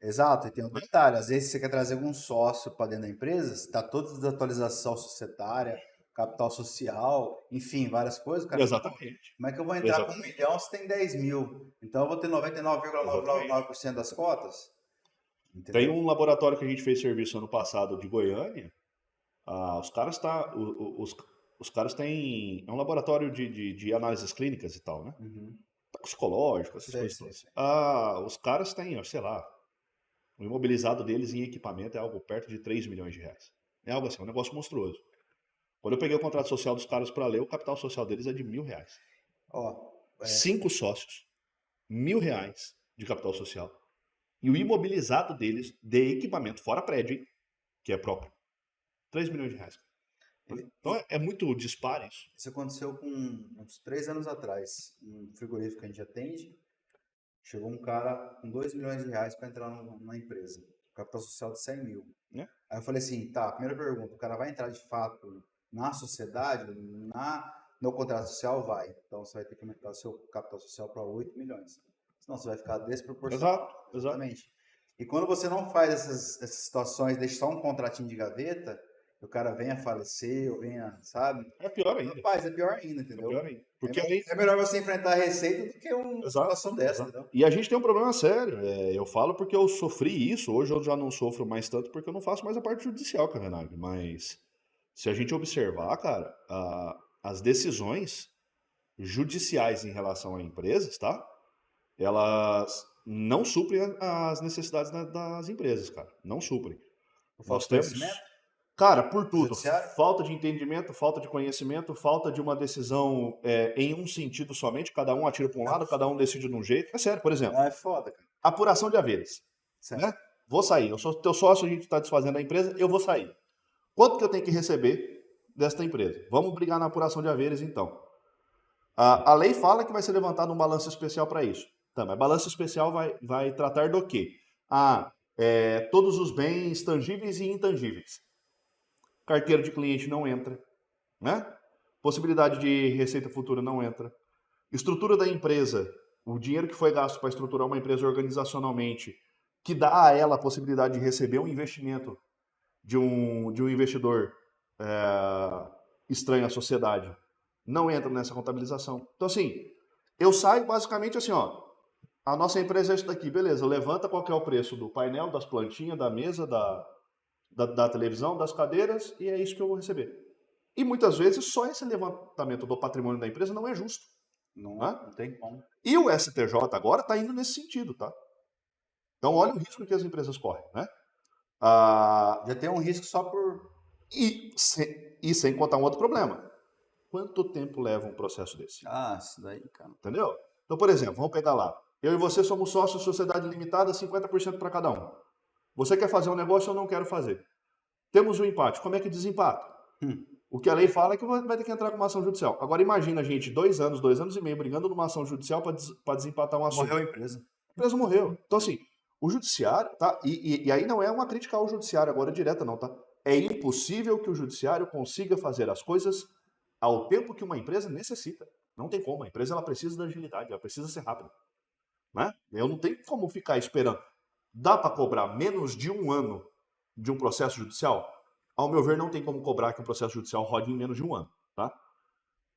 Exato, e tem um detalhe, às vezes você quer trazer algum sócio para dentro da empresa, está toda a desatualização societária, capital social, enfim, várias coisas. Cara, Exatamente. Como é que eu vou entrar com 1 milhão se tem 10 mil? Então eu vou ter 99,999% das cotas? Entendeu? Tem um laboratório que a gente fez serviço ano passado de Goiânia. Os caras têm. É um laboratório de análises clínicas e tal, né? Toxicológico, essas coisas todas. Os caras têm, sei lá, o imobilizado deles em equipamento é algo perto de 3 milhões de reais. É algo assim, é um negócio monstruoso. Quando eu peguei o contrato social dos caras para ler, o capital social deles é de R$1.000. 5 sócios, R$1.000 de capital social. E o imobilizado deles, de equipamento, fora prédio, hein, que é próprio, 3 milhões de reais. Então é muito disparo isso. Isso aconteceu com uns 3 anos atrás. Um frigorífico que a gente atende, chegou um cara com 2 milhões de reais para entrar na empresa. Capital social de 100 mil. Aí eu falei assim, tá, primeira pergunta, o cara vai entrar de fato na sociedade, no contrato social? Vai. Então você vai ter que aumentar o seu capital social para 8 milhões. Senão você vai ficar desproporcional. Exatamente. E quando você não faz essas situações, deixa só um contratinho de gaveta, o cara venha falecer, ou venha, sabe? É pior ainda. Rapaz, é pior ainda, entendeu? É pior ainda. Porque é melhor você enfrentar a receita do que uma situação dessa, entendeu? E a gente tem um problema sério. Eu falo porque eu sofri isso. Hoje eu já não sofro mais tanto porque eu não faço mais a parte judicial, Cavenaghi. Mas se a gente observar, cara, as decisões judiciais em relação a empresas, tá? Elas não suprem as necessidades das empresas, cara. Não suprem. Nós temos... Cara, por tudo. Falta de entendimento, falta de conhecimento, falta de uma decisão em um sentido somente. Cada um atira para um lado, cada um decide de um jeito. É sério, por exemplo. É foda, cara. Apuração de haveres. Né? Vou sair. Eu sou teu sócio, a gente está desfazendo a empresa, eu vou sair. Quanto que eu tenho que receber desta empresa? Vamos brigar na apuração de haveres, então. A lei fala que vai ser levantado um balanço especial para isso. Tá, mas balanço especial vai tratar do quê? Todos os bens tangíveis e intangíveis. Carteira de cliente não entra, né? Possibilidade de receita futura não entra. Estrutura da empresa, o dinheiro que foi gasto para estruturar uma empresa organizacionalmente, que dá a ela a possibilidade de receber um investimento de um investidor estranho à sociedade, não entra nessa contabilização. Então, assim, eu saio basicamente assim, ó, a nossa empresa é isso daqui, beleza, levanta qual que é o preço do painel, das plantinhas, da mesa, da televisão, das cadeiras, e é isso que eu vou receber. E muitas vezes só esse levantamento do patrimônio da empresa não é justo. Não tem como. E o STJ agora está indo nesse sentido, tá? Então olha o risco que as empresas correm, né? Já tem um risco só por... E sem contar um outro problema. Quanto tempo leva um processo desse? Isso daí, cara. Entendeu? Então, por exemplo, vamos pegar lá. Eu e você somos sócios, sociedade limitada, 50% para cada um. Você quer fazer um negócio, eu não quero fazer. Temos um empate. Como é que desempata? O que a lei fala é que vai ter que entrar com uma ação judicial. Agora imagina a gente, 2 anos e meio, brigando numa ação judicial para desempatar um assunto. Morreu a empresa. A empresa morreu. Então, assim, o judiciário, tá? E aí não é uma crítica ao judiciário agora direta, não, tá? É impossível que o judiciário consiga fazer as coisas ao tempo que uma empresa necessita. Não tem como. A empresa ela precisa da agilidade, ela precisa ser rápida. Né? Eu não tenho como ficar esperando. Dá para cobrar menos de 1 ano de um processo judicial? Ao meu ver, não tem como cobrar que um processo judicial rode em menos de 1 ano. Tá?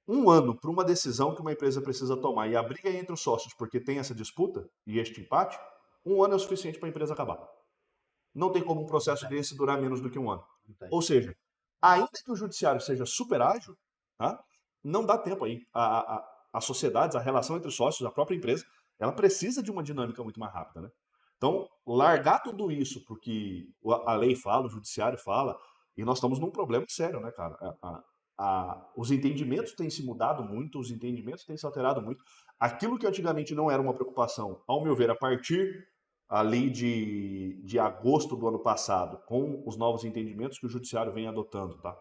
1 ano para uma decisão que uma empresa precisa tomar e a briga é entre os sócios porque tem essa disputa e este empate, 1 ano é o suficiente para a empresa acabar. Não tem como um processo desse durar menos do que 1 ano. Ou seja, ainda que o judiciário seja super ágil, tá? Não dá tempo aí. As sociedades, a relação entre os sócios, a própria empresa, ela precisa de uma dinâmica muito mais rápida, né? Então, largar tudo isso porque a lei fala, o judiciário fala, e nós estamos num problema sério, né, cara? Os entendimentos têm se mudado muito, os entendimentos têm se alterado muito. Aquilo que antigamente não era uma preocupação, ao meu ver, a partir ali de agosto do ano passado, com os novos entendimentos que o judiciário vem adotando, tá?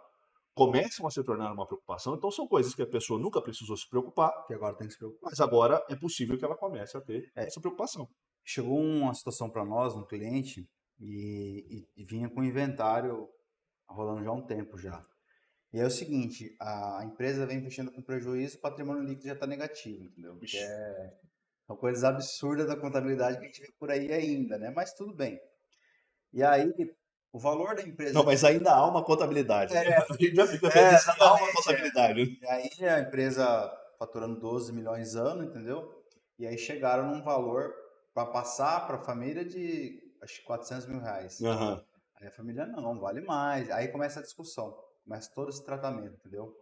Começam a se tornar uma preocupação. Então são coisas que a pessoa nunca precisou se preocupar, Que agora tem que se preocupar. mas agora é possível que ela comece a ter essa preocupação. Chegou uma situação para nós, um cliente, e vinha com inventário rolando já há um tempo já. E é o seguinte, a empresa vem fechando com prejuízo, o patrimônio líquido já está negativo, entendeu? Que são coisas absurdas da contabilidade que a gente vê por aí ainda, né? Mas tudo bem. E aí, o valor da empresa... Não, mas ainda há uma contabilidade. Né? A gente já fica feliz que há uma contabilidade. E aí a empresa faturando 12 milhões ano, entendeu? E aí chegaram num valor para passar para a família de, acho que 400 mil reais. Uhum. Aí a família, não, vale mais. Aí começa a discussão, começa todo esse tratamento, entendeu?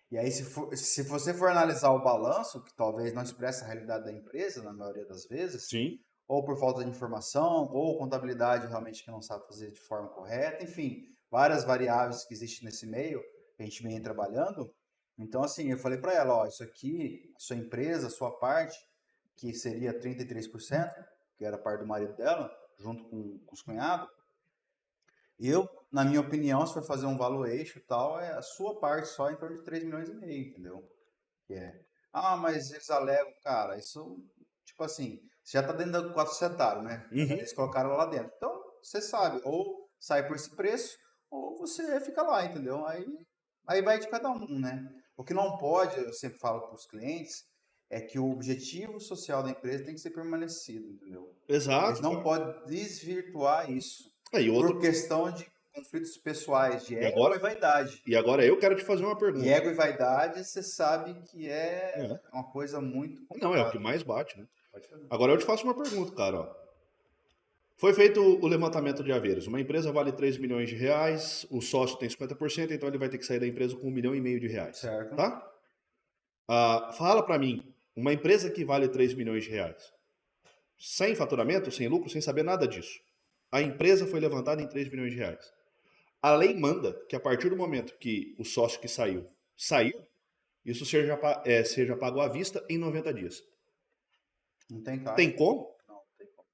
E aí, se você for analisar o balanço, que talvez não expressa a realidade da empresa, na maioria das vezes, sim, ou por falta de informação, ou contabilidade realmente que não sabe fazer de forma correta, enfim, várias variáveis que existem nesse meio, que a gente vem trabalhando. Então, assim, eu falei para ela, ó, isso aqui, a sua empresa, a sua parte, que seria 33%, que era a parte do marido dela, junto com os cunhados, eu, na minha opinião, se for fazer um valuation e tal, é a sua parte só em torno de 3 milhões e meio, entendeu? Que é, mas eles alegam, cara, isso, tipo assim, você já tá dentro do 4 setário, né? Uhum. Eles colocaram lá dentro. Então, você sabe, ou sai por esse preço, ou você fica lá, entendeu? Aí vai de cada um, né? O que não pode, eu sempre falo para os clientes, é que o objetivo social da empresa tem que ser permanecido, entendeu? Exato. Eles não podem desvirtuar isso. Outro... Por questão de conflitos pessoais, de ego e vaidade. E agora eu quero te fazer uma pergunta. E ego e vaidade, você sabe que é uma coisa muito complicada. Não, é o que mais bate, né? Agora eu te faço uma pergunta, cara. Ó. Foi feito o levantamento de haveres. Uma empresa vale 3 milhões de reais, o sócio tem 50%, então ele vai ter que sair da empresa com 1,5 milhão de reais. Certo. Tá? Fala pra mim, uma empresa que vale 3 milhões de reais, sem faturamento, sem lucro, sem saber nada disso. A empresa foi levantada em 3 milhões de reais. A lei manda que a partir do momento que o sócio que saiu, isso seja pago à vista em 90 dias. Não tem cara. Tem como? Não tem como.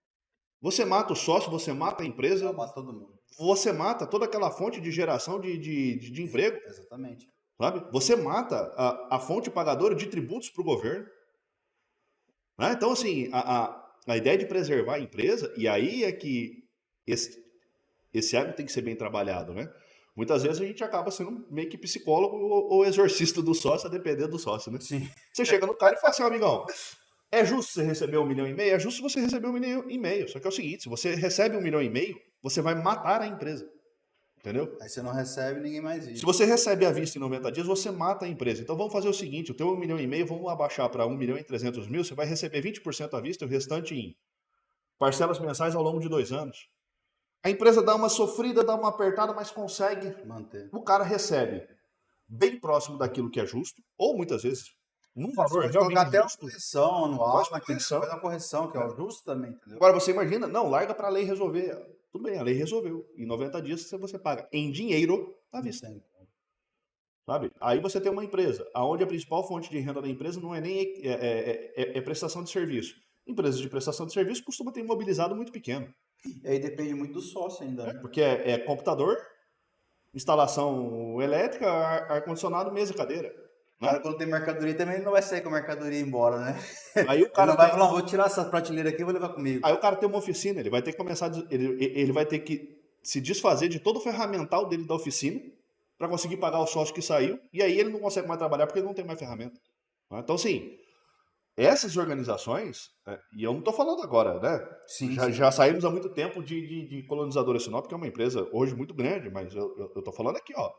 Você mata o sócio, você mata a empresa. Não, mata todo mundo. Você mata toda aquela fonte de geração de emprego. Exatamente. Sabe? Você mata a fonte pagadora de tributos para o governo. Né? Então, assim, a ideia de preservar a empresa, e aí é que esse ego tem que ser bem trabalhado, né? Muitas vezes a gente acaba sendo meio que psicólogo ou exorcista do sócio, a depender do sócio, né? Sim. Você chega no cara e fala assim, amigão, é justo você receber 1,5 milhão? É justo você receber 1,5 milhão. Só que é o seguinte, se você recebe 1,5 milhão, você vai matar a empresa. Entendeu? Aí você não recebe, ninguém mais Se vive. você recebe à vista em 90 dias, você mata a empresa. Então vamos fazer o seguinte, o teu 1,5 milhão, vamos abaixar para 1,3 milhão, você vai receber 20% à vista e o restante em parcelas mensais ao longo de 2 anos. A empresa dá uma sofrida, dá uma apertada, mas consegue. Manter. O cara recebe bem próximo daquilo que é justo, ou muitas vezes num Você valor pode colocar realmente até uma justo. correção anual, Faz uma mas tem que correção. fazer uma correção, que é o justo também, entendeu? Agora você imagina, não, larga para a lei resolver. Tudo bem, a lei resolveu. Em 90 dias você paga em dinheiro à vista. Sabe? Aí você tem uma empresa, onde a principal fonte de renda da empresa não é nem prestação de serviço. Empresas de prestação de serviço costumam ter imobilizado muito pequeno. E aí depende muito do sócio ainda, né? Porque é computador, instalação elétrica, ar-condicionado, mesa e cadeira. O cara, quando tem mercadoria, também não vai sair com a mercadoria embora, né? Aí o Ele cara não vai falar, vou tirar essa prateleira aqui e vou levar comigo. Aí o cara tem uma oficina, ele vai ter que começar, ele vai ter que se desfazer de todo o ferramental dele da oficina para conseguir pagar o sócio que saiu, e aí ele não consegue mais trabalhar porque ele não tem mais ferramenta. Então, assim, essas organizações, e eu não estou falando agora, né? Sim, Já saímos há muito tempo de Colonizadora Sinop, que é uma empresa hoje muito grande, mas eu estou falando aqui, ó.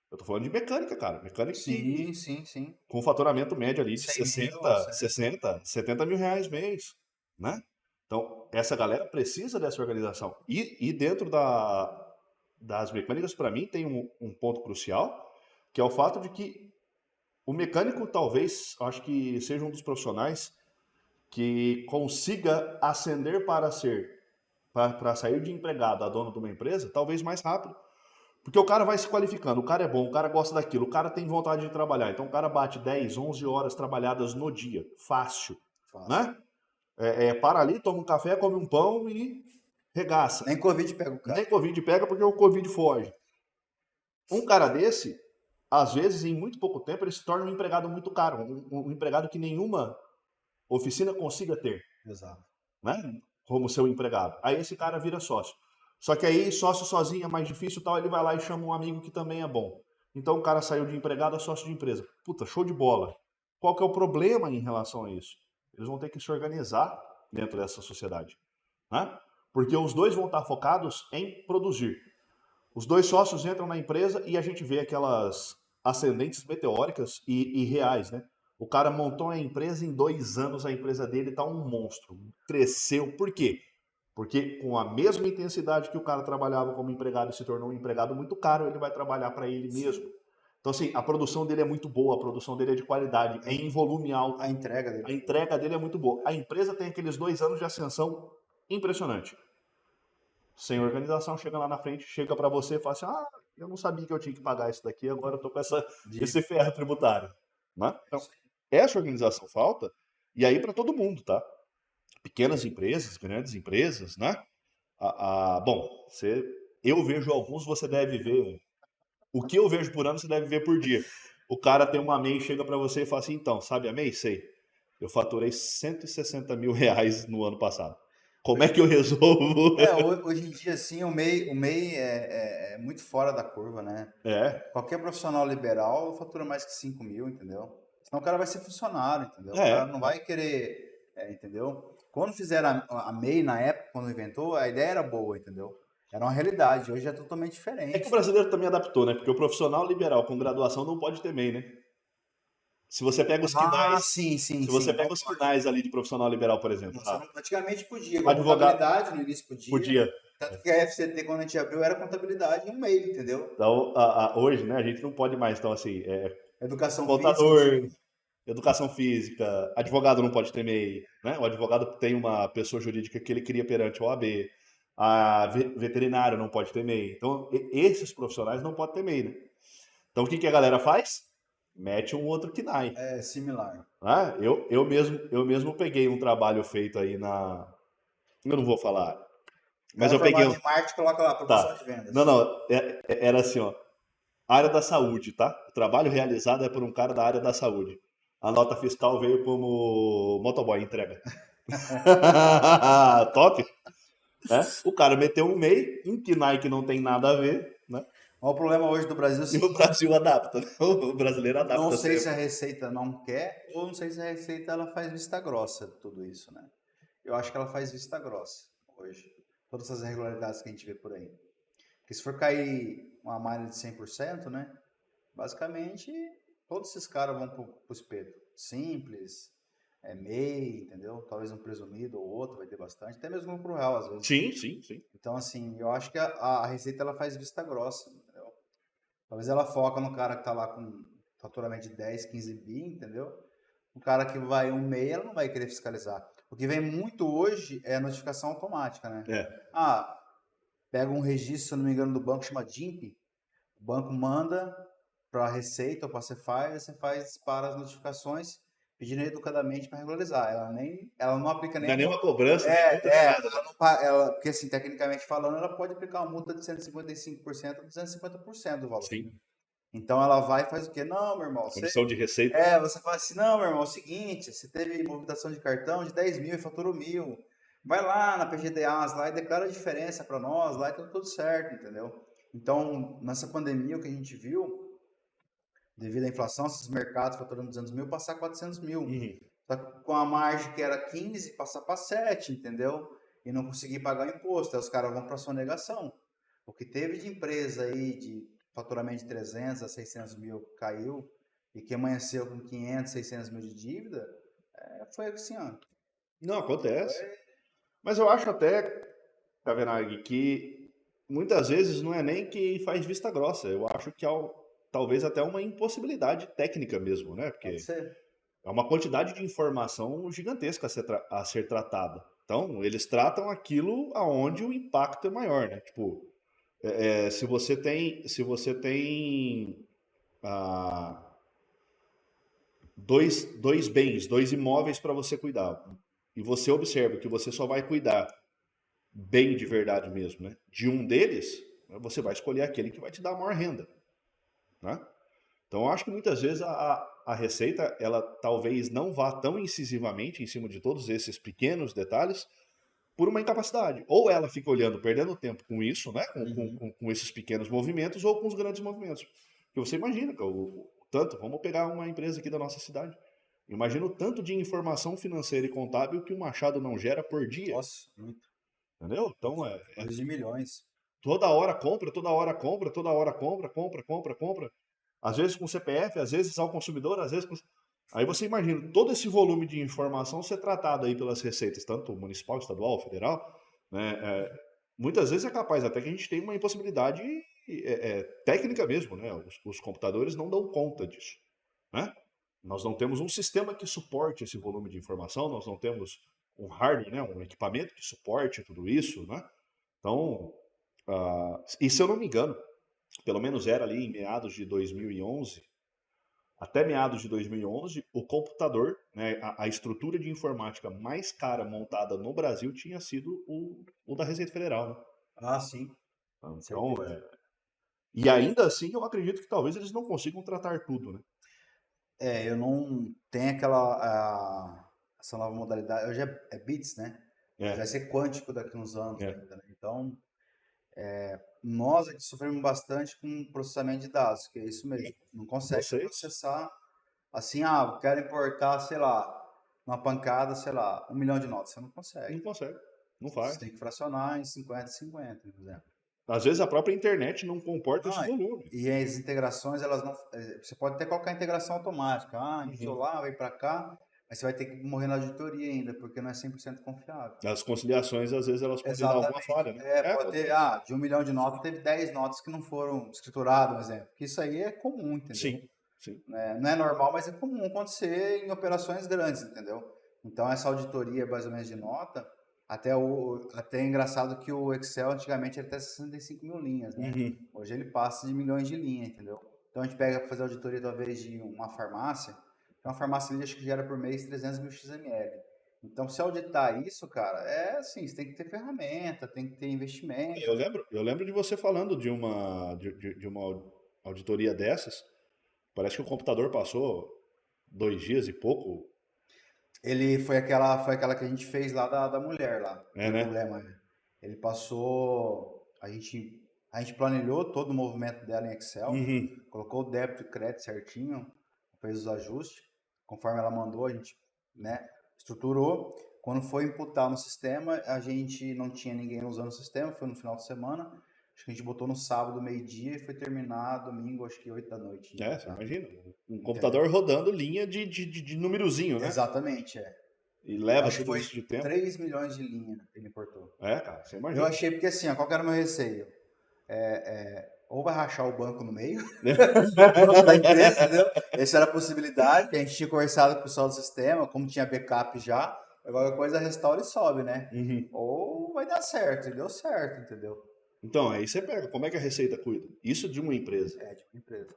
Eu estou falando de mecânica, cara. Mecânica sim. com faturamento médio ali de 100 mil, 60, 70 mil reais mês, né? Então, essa galera precisa dessa organização. E dentro das mecânicas, para mim, tem um ponto crucial, que é o fato de que o mecânico, talvez, acho que seja um dos profissionais que consiga ascender para sair de empregado a dono de uma empresa, talvez mais rápido. Porque o cara vai se qualificando, o cara é bom, o cara gosta daquilo, o cara tem vontade de trabalhar. Então o cara bate 10, 11 horas trabalhadas no dia, fácil, né? Para ali, toma um café, come um pão e regaça. Nem Covid pega o cara. Nem Covid pega porque o Covid foge. Um cara desse, às vezes, em muito pouco tempo, ele se torna um empregado muito caro, um empregado que nenhuma oficina consiga ter. Exato. Né? Como seu empregado. Aí esse cara vira sócio. Só que aí, sócio sozinho é mais difícil e tal, ele vai lá e chama um amigo que também é bom. Então o cara saiu de empregado a sócio de empresa. Puta, show de bola. Qual que é o problema em relação a isso? Eles vão ter que se organizar dentro dessa sociedade. Né? Porque os dois vão estar focados em produzir. Os dois sócios entram na empresa e a gente vê aquelas ascendentes meteóricas e reais, né? O cara montou a empresa, em 2 anos a empresa dele tá um monstro. Cresceu. Por quê? Porque com a mesma intensidade que o cara trabalhava como empregado e se tornou um empregado muito caro, ele vai trabalhar para ele mesmo. Então, assim, a produção dele é muito boa, a produção dele é de qualidade, é em volume alto. A entrega dele. A entrega dele é muito boa. A empresa tem aqueles 2 anos de ascensão impressionante. Sem organização, chega lá na frente, chega para você e fala assim, eu não sabia que eu tinha que pagar isso daqui, agora eu tô com esse ferro tributário. Né? Então, essa organização falta, e aí para todo mundo, tá? Pequenas empresas, grandes empresas, né? Bom, eu vejo alguns, você deve ver. O que eu vejo por ano, você deve ver por dia. O cara tem uma MEI, chega para você e fala assim, então, sabe a MEI? Sei. Eu faturei 160 mil reais no ano passado. Como é que eu resolvo? Hoje em dia, assim, o MEI é muito fora da curva, né? Qualquer profissional liberal fatura mais que 5 mil, entendeu? Senão o cara vai ser funcionário, entendeu? O cara não vai querer, entendeu? Quando fizeram a MEI, na época, quando inventou, a ideia era boa, entendeu? Era uma realidade, hoje é totalmente diferente. É que o brasileiro também adaptou, né? Porque o profissional liberal com graduação não pode ter MEI, né? Se você pega os quinais, pega os quinais ali de profissional liberal, por exemplo. Antigamente podia, com contabilidade no início podia. Tanto que a FCT, quando a gente abriu, era contabilidade e um MEI, entendeu? Então, hoje, né, a gente não pode mais, então, assim, educação contador, física. Educação física, advogado não pode ter MEI, né? O advogado tem uma pessoa jurídica que ele cria perante a OAB, veterinário não pode ter MEI. Então, esses profissionais não podem ter MEI, né? Então, o que a galera faz? Mete um outro KNAI. É similar. Eu mesmo peguei um trabalho feito aí na... Eu não vou falar. Mas eu peguei... de marketing, coloca lá, promoção de vendas. Não. Era assim, ó. Área da saúde, tá? O trabalho realizado é por um cara da área da saúde. A nota fiscal veio como motoboy entrega. Top, né? O cara meteu um MEI, um KNAI que não tem nada a ver, né? Mas o problema hoje do Brasil é o E o seguinte, Brasil adapta, né? O brasileiro não adapta sei se a sempre. Receita não quer, ou não sei se a Receita ela faz vista grossa de tudo isso, né? Eu acho que ela faz vista grossa hoje. Todas essas irregularidades que a gente vê por aí. Porque se for cair uma malha de 100%, né? Basicamente, todos esses caras vão pro espeto. Simples, MEI, entendeu? Talvez um presumido ou outro, vai ter bastante. Até mesmo lucro real, às vezes. Sim, sim, sim. Então, assim, eu acho que a Receita ela faz vista grossa, entendeu? Talvez ela foca no cara que tá lá com faturamento de 10, 15 bi, entendeu? O cara que vai um MEI, ela não vai querer fiscalizar. O que vem muito hoje é a notificação automática, né? É. Ah, pega um registro, se eu não me engano, do banco, chama DIMP. O banco manda para a Receita ou para a Cefaz, dispara as notificações pedindo educadamente para regularizar. Ela não aplica Não é nem nenhuma cobrança, nem multa, nem nada, né? porque assim, tecnicamente falando, ela pode aplicar uma multa de 155% ou 250% do valor. Sim. Então ela vai e faz o quê? Não, meu irmão, Comissão de receita. você fala assim, não, meu irmão, é o seguinte, você teve movimentação de cartão de 10 mil e faturou 1.000. Vai lá na PGDAs lá e declara a diferença para nós, lá e tá tudo certo, entendeu? Então, nessa pandemia, o que a gente viu, devido à inflação, esses mercados faturando 200 mil, passar 400 mil. Uhum. Só que com a margem que era 15, passar para 7, entendeu? E não conseguir pagar o imposto. Aí os caras vão para sonegação. O que teve de empresa aí de faturamento de 300 a 600 mil caiu e que amanheceu com 500, 600 mil de dívida, foi assim, ó. Não, acontece. Mas eu acho até, Kavenag, que muitas vezes não é nem que faz vista grossa. Eu acho que talvez até uma impossibilidade técnica mesmo, né? Pode Porque ser. é uma quantidade de informação gigantesca a ser tratada. Então, eles tratam aquilo aonde o impacto é maior, né? Tipo, se você tem ah, dois bens, dois imóveis para você cuidar, e você observa que você só vai cuidar bem de verdade mesmo, né? De um deles, né, você vai escolher aquele que vai te dar a maior renda, né? Então, eu acho que muitas vezes a receita, ela talvez não vá tão incisivamente em cima de todos esses pequenos detalhes por uma incapacidade. Ou ela fica olhando, perdendo tempo com isso, né? Uhum. Com esses pequenos movimentos, ou com os grandes movimentos. Porque você imagina, tanto, vamos pegar uma empresa aqui da nossa cidade. Imagina o tanto de informação financeira e contábil que o Machado não gera por dia, Nossa, muito. entendeu? Então, Coisa de milhões. toda hora compra, toda hora compra, toda hora compra, compra, compra, compra. Às vezes com CPF, às vezes ao consumidor, às vezes com... Aí você imagina todo esse volume de informação ser tratado aí pelas receitas, tanto municipal, estadual, federal, né? Muitas vezes é capaz até que a gente tenha uma impossibilidade técnica mesmo, né? Os computadores não dão conta disso, né? Nós não temos um sistema que suporte esse volume de informação, nós não temos um hardware, né? Um equipamento que suporte tudo isso, né? Então, e se eu não me engano, pelo menos era ali em meados de 2011, até meados de 2011, o computador, né, a estrutura de informática mais cara montada no Brasil tinha sido o da Receita Federal, né? Ah, sim, Então, certeza. e ainda assim eu acredito que talvez eles não consigam tratar tudo, né? Eu não tenho essa nova modalidade. Hoje é bits, né? Mas vai É, ser quântico daqui uns anos é. ainda, né? Então, nós aqui sofremos bastante com processamento de dados, que é isso mesmo. Não consegue Vocês processar assim, quero importar, sei lá, uma pancada, sei lá, 1 milhão de notas. Você não consegue. não conseguem, não Você faz. tem que fracionar em 50 e 50, por exemplo. Às vezes a própria internet não comporta esse Não, volume. e as integrações, elas não. Você pode até colocar integração automática. Enviou Uhum. lá, vai para cá, mas você vai ter que morrer na auditoria ainda, porque não é 100% confiável. As conciliações, às vezes, elas podem dar alguma Exatamente. falha, né? Pode ter, Acontece. de 1 milhão de notas, teve 10 notas que não foram escrituradas, por exemplo. Porque isso aí é comum, entendeu? Sim, sim. Não é normal, mas é comum acontecer em operações grandes, entendeu? Então, essa auditoria, mais ou menos, de nota, até é engraçado que o Excel, antigamente, era até 65 mil linhas, né? Uhum. Hoje ele passa de milhões de linhas, entendeu? Então, a gente pega para fazer auditoria, talvez, de uma farmácia, uma farmácia ali, acho que gera por mês 300 mil XML. Então, se auditar isso, cara, é assim, você tem que ter ferramenta, tem que ter investimento. Eu lembro de você falando de uma auditoria dessas. Parece que o computador passou. 2 dias e pouco. Ele foi aquela que a gente fez lá da mulher lá, É, deu né? problema. Ele passou, a gente planilhou todo o movimento dela em Excel, Uhum. colocou o débito e crédito certinho, fez os ajustes, conforme ela mandou, a gente, né, estruturou. Quando foi imputar no sistema, a gente não tinha ninguém usando o sistema, foi no final de semana. Acho que a gente botou no sábado, meio-dia, e foi terminar domingo, acho que 8 da noite de É, você imputar. imagina. Um Entendeu? computador rodando linha de númerozinho, né? Exatamente, é. E Eu leva acho que tudo foi isso de tempo. 3 milhões de linha que ele importou. É, cara, você Eu imagina. achei porque assim, ó, qual que era o meu receio? Ou vai rachar o banco no meio, o banco da empresa, entendeu? Essa era a possibilidade, que a gente tinha conversado com o pessoal do sistema, como tinha backup já, agora a coisa restaura e sobe, né? Uhum. Ou vai dar certo, e deu certo, entendeu? Então, aí você pega, como é que a Receita cuida? Isso de uma empresa. É, de uma empresa.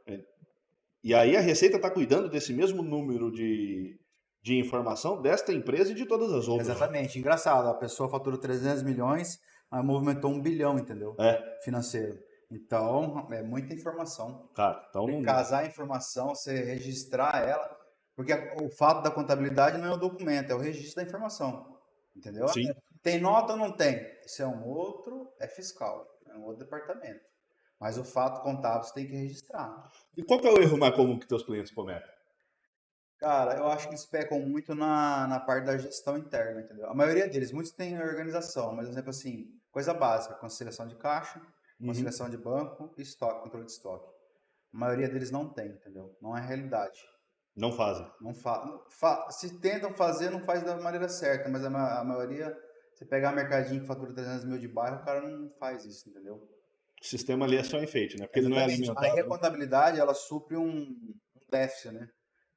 E aí a Receita está cuidando desse mesmo número de informação desta empresa e de todas as outras. Exatamente, engraçado, a pessoa faturou 300 milhões, mas movimentou 1 bilhão, entendeu? É, Financeiro. Então, é muita informação. cara, então Você não. casar a informação, você registrar ela, porque o fato da contabilidade não é o documento, é o registro da informação, entendeu? Sim. Tem nota ou não tem? Isso é fiscal, é um outro departamento. Mas o fato contábil você tem que registrar. E qual que é o erro mais comum que teus clientes cometem? Cara, eu acho que eles pecam muito na parte da gestão interna, entendeu? A maioria deles, muitos têm organização, mas, por exemplo, assim, coisa básica, conciliação de caixa, Uhum. conciliação de banco e estoque, controle de estoque. A maioria deles não tem, entendeu? Não é realidade. Não fazem. Se tentam fazer, não faz da maneira certa, mas a maioria, você pegar mercadinho que fatura 300 mil de bairro, o cara não faz isso, entendeu? O sistema ali é só enfeite, né? Porque ele não é Exatamente. Aí a alimentado, né? contabilidade, ela supre um déficit, né?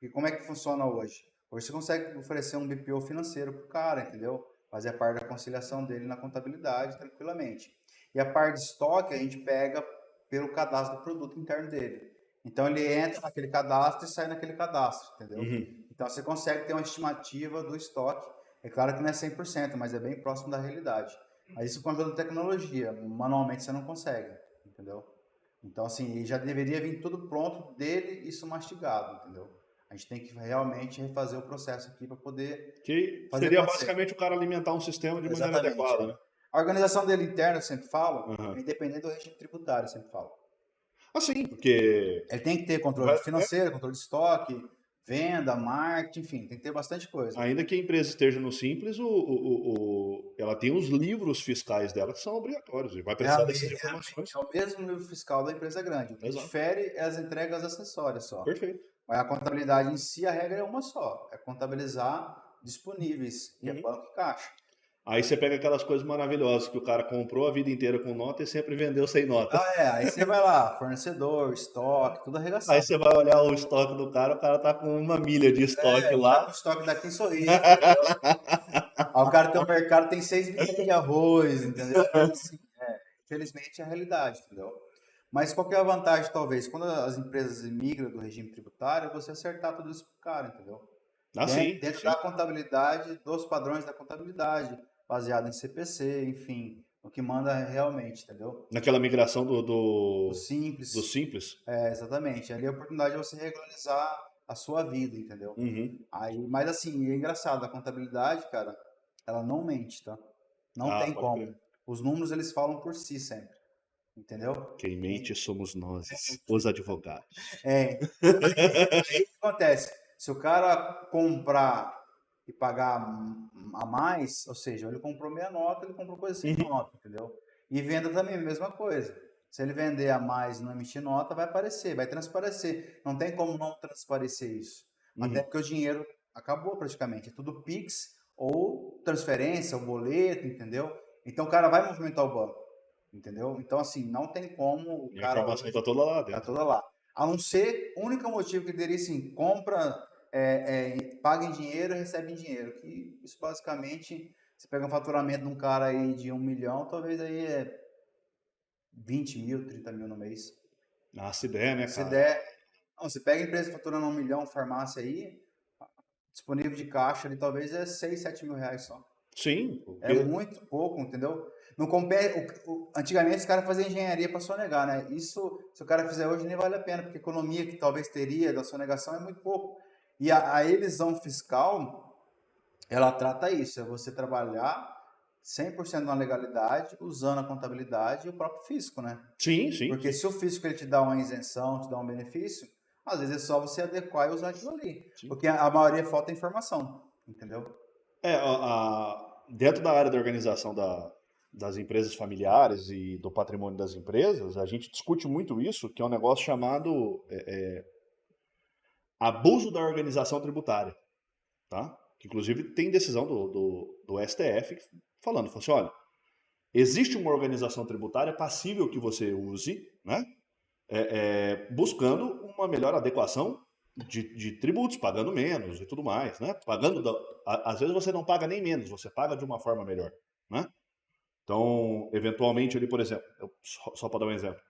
E como é que funciona hoje? Hoje você consegue oferecer um BPO financeiro pro cara, entendeu? Fazer a parte da conciliação dele na contabilidade tranquilamente. E a parte de estoque a gente pega pelo cadastro do produto interno dele. Então ele entra naquele cadastro e sai naquele cadastro, entendeu? Uhum. Então você consegue ter uma estimativa do estoque. É claro que não é 100%, mas é bem próximo da realidade. Mas isso com a ajuda da tecnologia. Manualmente você não consegue, entendeu? Então, assim, já deveria vir tudo pronto dele, isso mastigado, entendeu? A gente tem que realmente refazer o processo aqui para poder Que fazer seria acontecer. basicamente o cara alimentar um sistema de maneira Exatamente. adequada, É. né? A organização dele interna, eu sempre falo, Uhum. é independente do regime tributário, eu sempre falo. Assim, porque Ele tem que ter controle financeiro, controle de estoque, venda, marketing, enfim, tem que ter bastante coisa. ainda que a empresa esteja no Simples, ela tem os livros fiscais dela que são obrigatórios e vai É, a precisar me- dessas é informações. é o mesmo nível fiscal da empresa grande. O que Exato. difere é as entregas acessórias só. Perfeito. Mas a contabilidade em si, a regra é uma só: é contabilizar disponíveis, que é Uhum. banco e caixa. Aí você pega aquelas coisas maravilhosas que o cara comprou a vida inteira com nota e sempre vendeu sem nota. Aí você vai lá, fornecedor, estoque, tudo Aí arregaçado. você vai olhar o estoque do cara, o cara tá com 1 milha de estoque Tá com lá. o estoque daqui em Sorriso, entendeu? Aí o cara tem um mercado, tem 6 milhões de arroz, entendeu? Mas assim, infelizmente é a realidade, entendeu? Mas qual que é a vantagem, talvez? Quando as empresas migram do regime tributário, é você acertar tudo isso pro cara, entendeu? Ah, Dentro, sim, dentro sim. da contabilidade, dos padrões da contabilidade, baseado em CPC, enfim, o que manda realmente, entendeu? Naquela migração Do do simples, Simples. exatamente. Ali é a oportunidade de você regularizar a sua vida, entendeu? Uhum. Aí, mas assim, é engraçado, a contabilidade, cara, ela não mente, tá? Não Ah, tem pode crer. como. Os números, eles falam por si sempre, entendeu? Quem mente somos nós, os advogados. É, aí o que acontece? Se o cara comprar e pagar a mais, ou seja, ele comprou meia nota, ele comprou coisa sem Uhum. nota, entendeu? E venda também, mesma coisa. Se ele vender a mais e não emitir nota, vai aparecer, vai transparecer. Não tem como não transparecer isso. Até Uhum. porque o dinheiro acabou praticamente. É tudo Pix ou transferência, ou boleto, entendeu? Então o cara vai movimentar o banco, entendeu? Então, assim, não tem como o E a cara informação está hoje toda lá tá dentro. toda lá. A não ser, o único motivo que teria, assim, compra, paga em dinheiro e recebe em dinheiro. Que isso basicamente, você pega um faturamento de um cara aí de 1 milhão, talvez aí é 20 mil, 30 mil no mês. Ah, se der, né, Se cara? der, não, você pega a empresa faturando 1 milhão, farmácia aí, disponível de caixa ali talvez é 6, 7 mil reais só. Sim, É porque. muito pouco, entendeu? Não compete, antigamente os caras faziam engenharia para sonegar, né? Isso, se o cara fizer hoje, nem vale a pena, porque a economia que talvez teria da sonegação é muito pouco. E a elisão fiscal, ela trata isso, é você trabalhar 100% na legalidade, usando a contabilidade e o próprio fisco, né? Sim, sim, Porque sim. se o fisco ele te dá uma isenção, te dá um benefício, às vezes é só você adequar e usar aquilo ali. Sim. Porque a maioria falta informação, entendeu? Dentro da área da organização das empresas familiares e do patrimônio das empresas, a gente discute muito isso, que é um negócio chamado abuso da organização tributária, tá? Que, inclusive, tem decisão do STF falando assim, olha, existe uma organização tributária passível que você use, né? Buscando uma melhor adequação de tributos, pagando menos e tudo mais, né? Às vezes você não paga nem menos, você paga de uma forma melhor, né? Então, eventualmente, ali, por exemplo, só para dar um exemplo,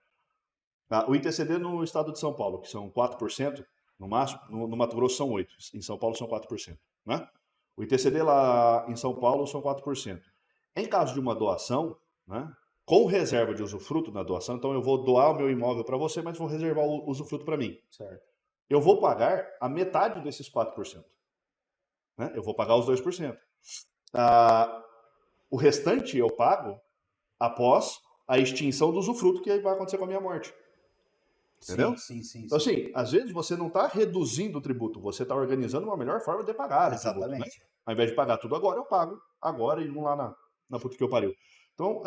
o ITCD no estado de São Paulo, que são 4%, no máximo, no Mato Grosso são 8%, em São Paulo são 4%, né? O ITCD lá em São Paulo são 4%. Em caso de uma doação, né, com reserva de usufruto na doação, então eu vou doar o meu imóvel para você, mas vou reservar o usufruto para mim. Certo. Eu vou pagar a metade desses 4%. Né? Eu vou pagar os 2%. O restante eu pago após a extinção do usufruto que vai acontecer com a minha morte. Entendeu? Sim, sim, sim, Então, sim. assim, às vezes você não está reduzindo o tributo, você está organizando uma melhor forma de pagar o tributo, né? Exatamente. Ao invés de pagar tudo agora, eu pago agora e não lá na puta que eu pariu. Então,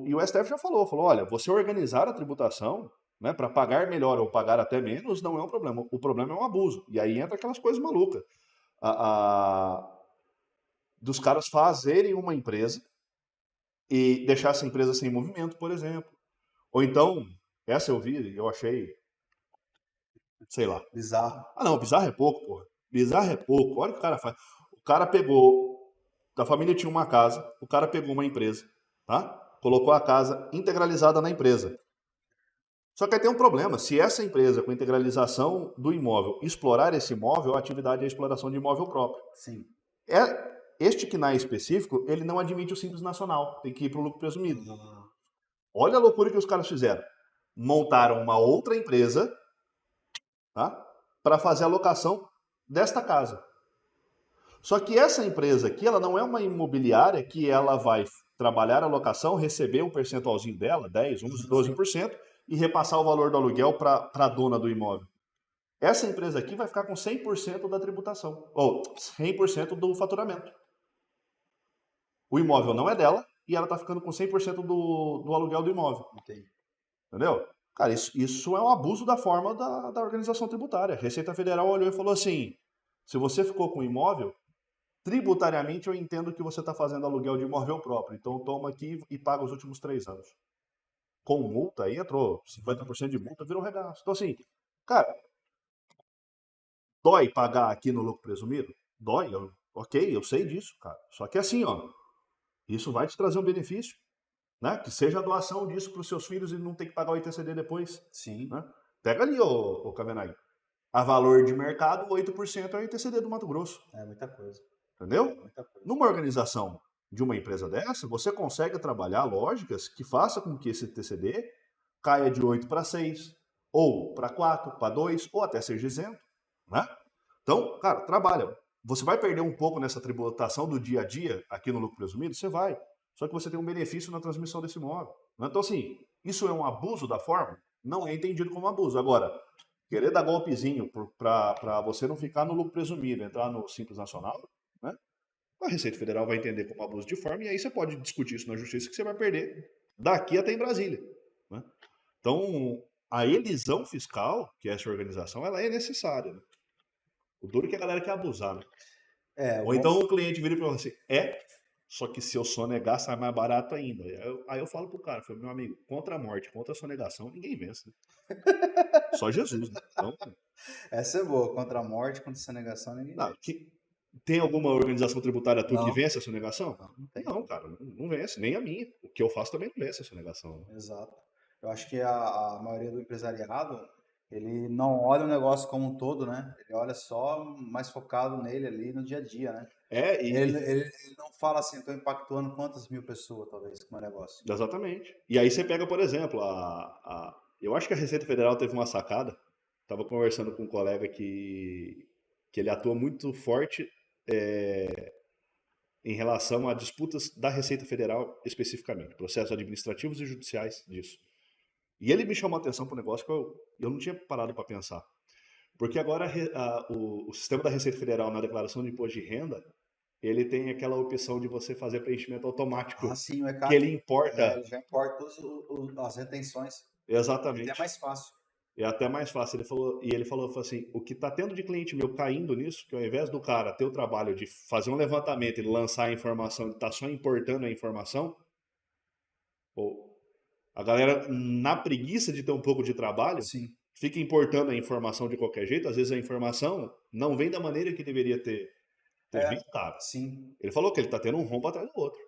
e o STF já falou, olha, você organizar a tributação, né, para pagar melhor ou pagar até menos não é um problema. O problema é um abuso. E aí entra aquelas coisas malucas. Dos caras fazerem uma empresa e deixar essa empresa sem movimento, por exemplo. Ou então, essa eu vi, eu achei, sei lá. Bizarro. Ah, não, bizarro é pouco, porra. Bizarro é pouco. Olha o que o cara faz. O cara pegou. A família tinha uma casa, o cara pegou uma empresa, tá? Colocou a casa integralizada na empresa. Só que aí tem um problema. Se essa empresa, com integralização do imóvel, explorar esse imóvel, a atividade é a exploração de imóvel próprio. Sim. Este CNAE específico, ele não admite o Simples Nacional. Tem que ir para o lucro presumido. Ah, Olha a loucura que os caras fizeram. Montaram uma outra empresa, tá? Para fazer a locação desta casa. Só que essa empresa aqui, ela não é uma imobiliária que ela vai trabalhar a locação, receber um percentualzinho dela, 10, 11, sim. 12%, e repassar o valor do aluguel para a dona do imóvel. Essa empresa aqui vai ficar com 100% da tributação, ou 100% do faturamento. O imóvel não é dela e ela está ficando com 100% do aluguel do imóvel. Entendi. Entendeu? Cara, isso é um abuso da forma da organização tributária. A Receita Federal olhou e falou assim: se você ficou com o imóvel, tributariamente eu entendo que você está fazendo aluguel de imóvel próprio. Então toma aqui e paga os últimos 3 anos. Com multa, aí entrou 50% de multa, virou regaço. Então, assim, cara, dói pagar aqui no lucro presumido? Dói, ok, eu sei disso, cara. Só que assim, ó, isso vai te trazer um benefício, né? Que seja a doação disso para os seus filhos e não ter que pagar o ITCD depois. Sim. Né? Pega ali, ô Cavenaghi. A valor de mercado, 8% é o ITCD do Mato Grosso. É muita coisa. Entendeu? Muita coisa. Numa organização de uma empresa dessa, você consegue trabalhar lógicas que façam com que esse TCD caia de 8 para 6, ou para 4, para 2, ou até seja isento. Né? Então, cara, trabalha. Você vai perder um pouco nessa tributação do dia a dia aqui no lucro presumido? Você vai. Só que você tem um benefício na transmissão desse imóvel. Né? Então, assim, isso é um abuso da forma? Não é entendido como abuso. Agora, querer dar golpezinho para você não ficar no lucro presumido, entrar no Simples Nacional, né? A Receita Federal vai entender como abuso de forma e aí você pode discutir isso na justiça que você vai perder daqui até em Brasília. Né? Então, a elisão fiscal, que é essa organização, ela é necessária. Né? O duro é que a galera quer abusar. Né? Ou então o cliente vira para você, só que se eu sonegar, sai mais barato ainda. Aí eu falo pro cara, meu amigo, contra a morte, contra a sonegação, ninguém vence. Né? Só Jesus. Né? Então, essa é boa. Contra a morte, contra a sonegação, ninguém vence. Tem alguma organização tributária tua que Não. vence a sonegação? Não tem. Não, cara, não vence, nem a minha. O que eu faço também não vence a sonegação. Né? Exato. Eu acho que a maioria do empresariado, ele não olha o negócio como um todo, né? Ele olha só mais focado nele ali no dia a dia, né? Ele não fala assim, estou impactando quantas mil pessoas, talvez, com o meu negócio. Exatamente. E aí você pega, por exemplo, eu acho que a Receita Federal teve uma sacada. Estava conversando com um colega que que ele atua muito forte em relação a disputas da Receita Federal especificamente, processos administrativos e judiciais disso. E ele me chamou a atenção para um negócio que eu não tinha parado para pensar. Porque agora o sistema da Receita Federal na declaração de imposto de renda, ele tem aquela opção de você fazer preenchimento automático, sim, o que ECAD, ele importa. ele já importa as retenções. É até Exatamente. mais fácil. É até mais fácil. Ele falou assim, o que está tendo de cliente meu caindo nisso, que ao invés do cara ter o trabalho de fazer um levantamento e lançar a informação, ele está só importando a informação, ou a galera, na preguiça de ter um pouco de trabalho, Sim. fica importando a informação de qualquer jeito. Às vezes a informação não vem da maneira que deveria ter vindo, cara. Sim. Ele falou que ele está tendo um rombo atrás do outro.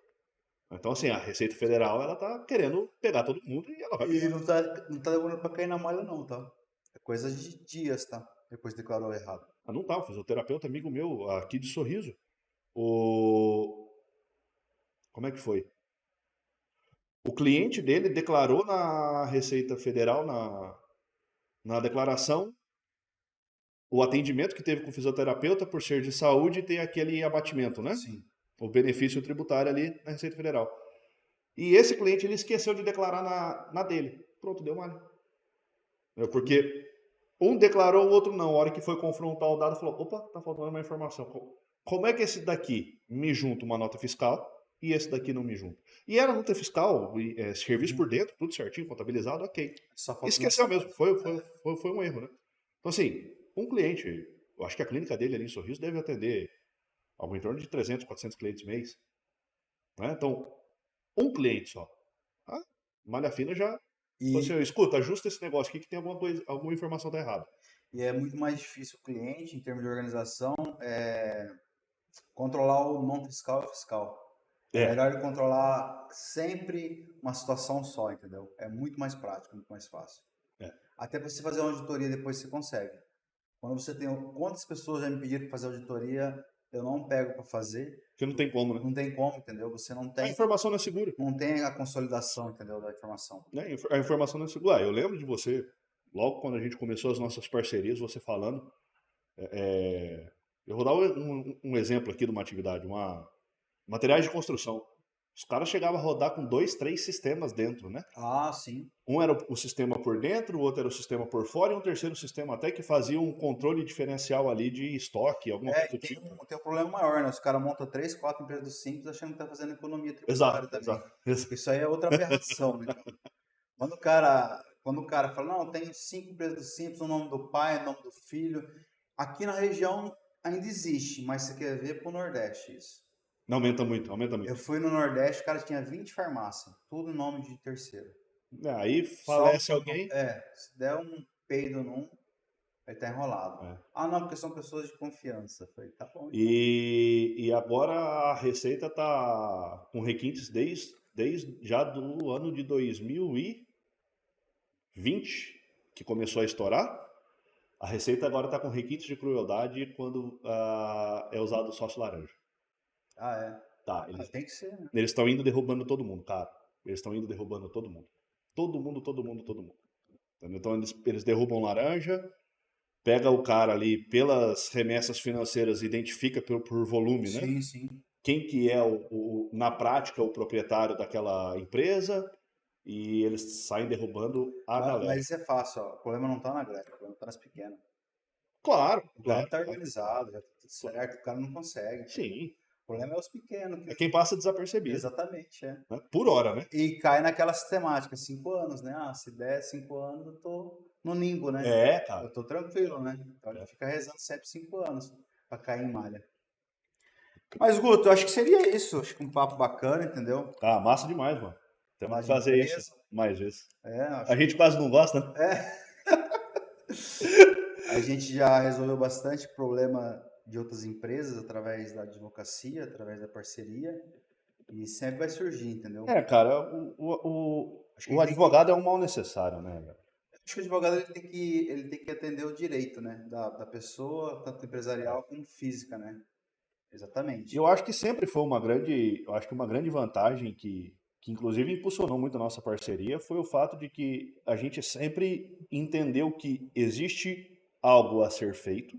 Então, assim, a Receita Federal, ela tá querendo pegar todo mundo e ela vai E pegar. não tá demorando pra cair na malha não, tá? É coisa de dias, tá? Depois declarou errado. Ah, não tá, o fisioterapeuta amigo meu, aqui de Sorriso. O... Como é que foi? O cliente dele declarou na Receita Federal, na declaração, o atendimento que teve com o fisioterapeuta por ser de saúde e ter aquele abatimento, né? Sim. O benefício tributário ali na Receita Federal. E esse cliente, ele esqueceu de declarar na dele. Pronto, deu malha. Porque um declarou, o outro não. A hora que foi confrontar o dado, falou, opa, tá faltando uma informação. Como é que esse daqui me junta uma nota fiscal e esse daqui não me junta? E era nota fiscal, serviço por dentro, tudo certinho, contabilizado, ok. Só falta Esqueceu mesmo, foi um erro, né? Então, assim, um cliente, eu acho que a clínica dele ali em Sorriso deve atender algo em torno de 300, 400 clientes mês. Né? Então, um cliente só. Ah, malha fina já. Você escuta, ajusta esse negócio aqui que tem alguma informação tá errada. E é muito mais difícil o cliente, em termos de organização, controlar o não fiscal e o fiscal. É melhor ele controlar sempre uma situação só, entendeu? É muito mais prático, muito mais fácil. Até para você fazer uma auditoria depois você consegue. Quando você tem... Quantas pessoas já me pediram para fazer auditoria, eu não pego para fazer. Porque não tem como, né? Não tem como, entendeu? Você não tem... A informação não é segura. Não tem a consolidação, entendeu, da informação. Né? A informação não é segura. Eu lembro de você, logo quando a gente começou as nossas parcerias, você falando. Eu vou dar um exemplo aqui de uma atividade, materiais de construção. Os caras chegavam a rodar com 2, 3 sistemas dentro, né? Ah, sim. Um era o sistema por dentro, o outro era o sistema por fora, e um terceiro sistema até que fazia um controle diferencial ali de estoque, alguma coisa do tipo. Tem um problema maior, né? Os caras montam 3, 4 empresas do Simples achando que tá fazendo economia tributária Exato, também. exato. Isso aí é outra aberração, né, cara? Quando o cara fala, não, tem 5 empresas do Simples, o nome do pai, o nome do filho. Aqui na região ainda existe, mas você quer ver pro Nordeste isso. Não, aumenta muito, aumenta muito. Eu fui no Nordeste, o cara tinha 20 farmácias, tudo em nome de terceiro. Aí falece Só alguém. se der um peido num, aí tá enrolado. Ah, não, porque são pessoas de confiança. Eu falei, tá bom. Então. E agora a Receita tá com requintes desde já do ano de 2020, que começou a estourar. A Receita agora está com requintes de crueldade quando é usado o sócio laranja. Ah, é? Tá, Tem que ser, né? Eles estão indo derrubando todo mundo, cara. Eles estão indo derrubando todo mundo. Todo mundo. Entendeu? Então eles derrubam laranja, pega o cara ali pelas remessas financeiras, identifica por volume, né? Sim, sim. Quem que é, na prática, o proprietário daquela empresa, e eles saem derrubando a galera. Mas isso é fácil, ó. O problema não tá na greve, o problema tá nas pequenas. Claro, O problema tá organizado, já tá tudo certo, o cara não consegue. Sim. O problema é os pequenos. É quem passa desapercebido. Exatamente, Né? Por hora, né? E cai naquela sistemática, 5 anos, né? Ah, se der 5 anos, eu tô no limbo, né? Cara. Eu tô tranquilo, né? Então ele fica rezando sempre 5 anos pra cair em malha. Mas, Guto, eu acho que seria isso. Acho que um papo bacana, entendeu? Ah, massa demais, mano. Temos que fazer isso mais vezes. A gente quase não gosta, né? A gente já resolveu bastante problema de outras empresas através da advocacia, através da parceria. E sempre vai surgir, entendeu? Cara, o advogado é um mal necessário, né? Acho que o advogado ele tem que atender o direito, né? Da pessoa, tanto empresarial como física, né? Exatamente. Eu acho que sempre foi uma grande vantagem que inclusive impulsionou muito a nossa parceria foi o fato de que a gente sempre entendeu que existe algo a ser feito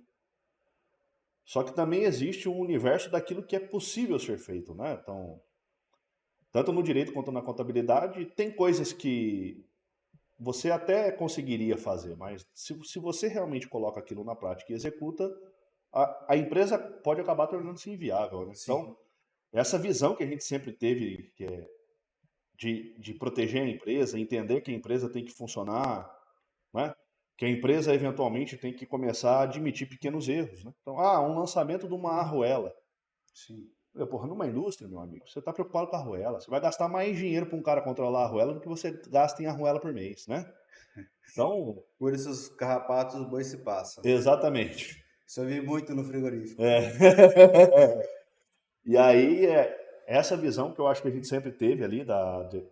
Só que também existe um universo daquilo que é possível ser feito, né? Então, tanto no direito quanto na contabilidade, tem coisas que você até conseguiria fazer, mas se você realmente coloca aquilo na prática e executa, a empresa pode acabar tornando-se inviável, né? Sim. Então, essa visão que a gente sempre teve, que é de proteger a empresa, entender que a empresa tem que funcionar, né? Que a empresa eventualmente tem que começar a admitir pequenos erros, né? Então, um lançamento de uma arruela. Sim. Porra, numa indústria, meu amigo, você está preocupado com a arruela. Você vai gastar mais dinheiro para um cara controlar a arruela do que você gasta em arruela por mês, né? Então, Por isso os carrapatos, os bois se passam. exatamente. Isso eu vi muito no frigorífico. E aí, essa visão que eu acho que a gente sempre teve ali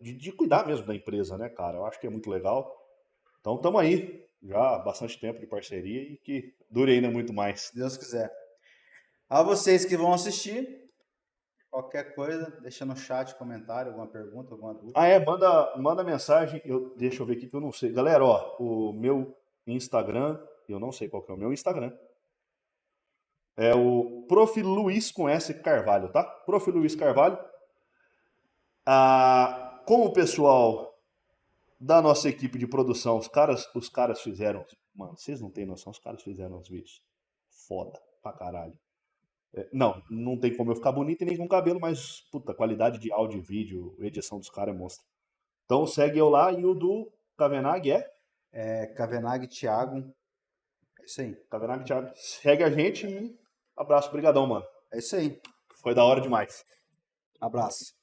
de cuidar mesmo da empresa, né, cara? Eu acho que é muito legal. Então, estamos aí, já há bastante tempo de parceria e que dure ainda muito mais. Se Deus quiser. A vocês que vão assistir, qualquer coisa, deixa no chat, comentário, alguma pergunta, alguma dúvida. Manda mensagem. Deixa eu ver aqui que eu não sei. Galera, ó, o meu Instagram, eu não sei qual que é o meu Instagram. É o Prof. Luiz com S Carvalho, tá? Prof. Luiz Carvalho. Com o pessoal da nossa equipe de produção, os caras fizeram. Mano, vocês não têm noção, os caras fizeram os vídeos. Foda pra caralho. Não tem como eu ficar bonito e nem com cabelo, mas, puta, qualidade de áudio e vídeo, edição dos caras é monstro. Então segue eu lá e o do Kavenag É Kavenag Thiago. É isso aí. Kavenag Thiago. Segue a gente e abraço, brigadão, mano. É isso aí. Foi da hora demais. Abraço.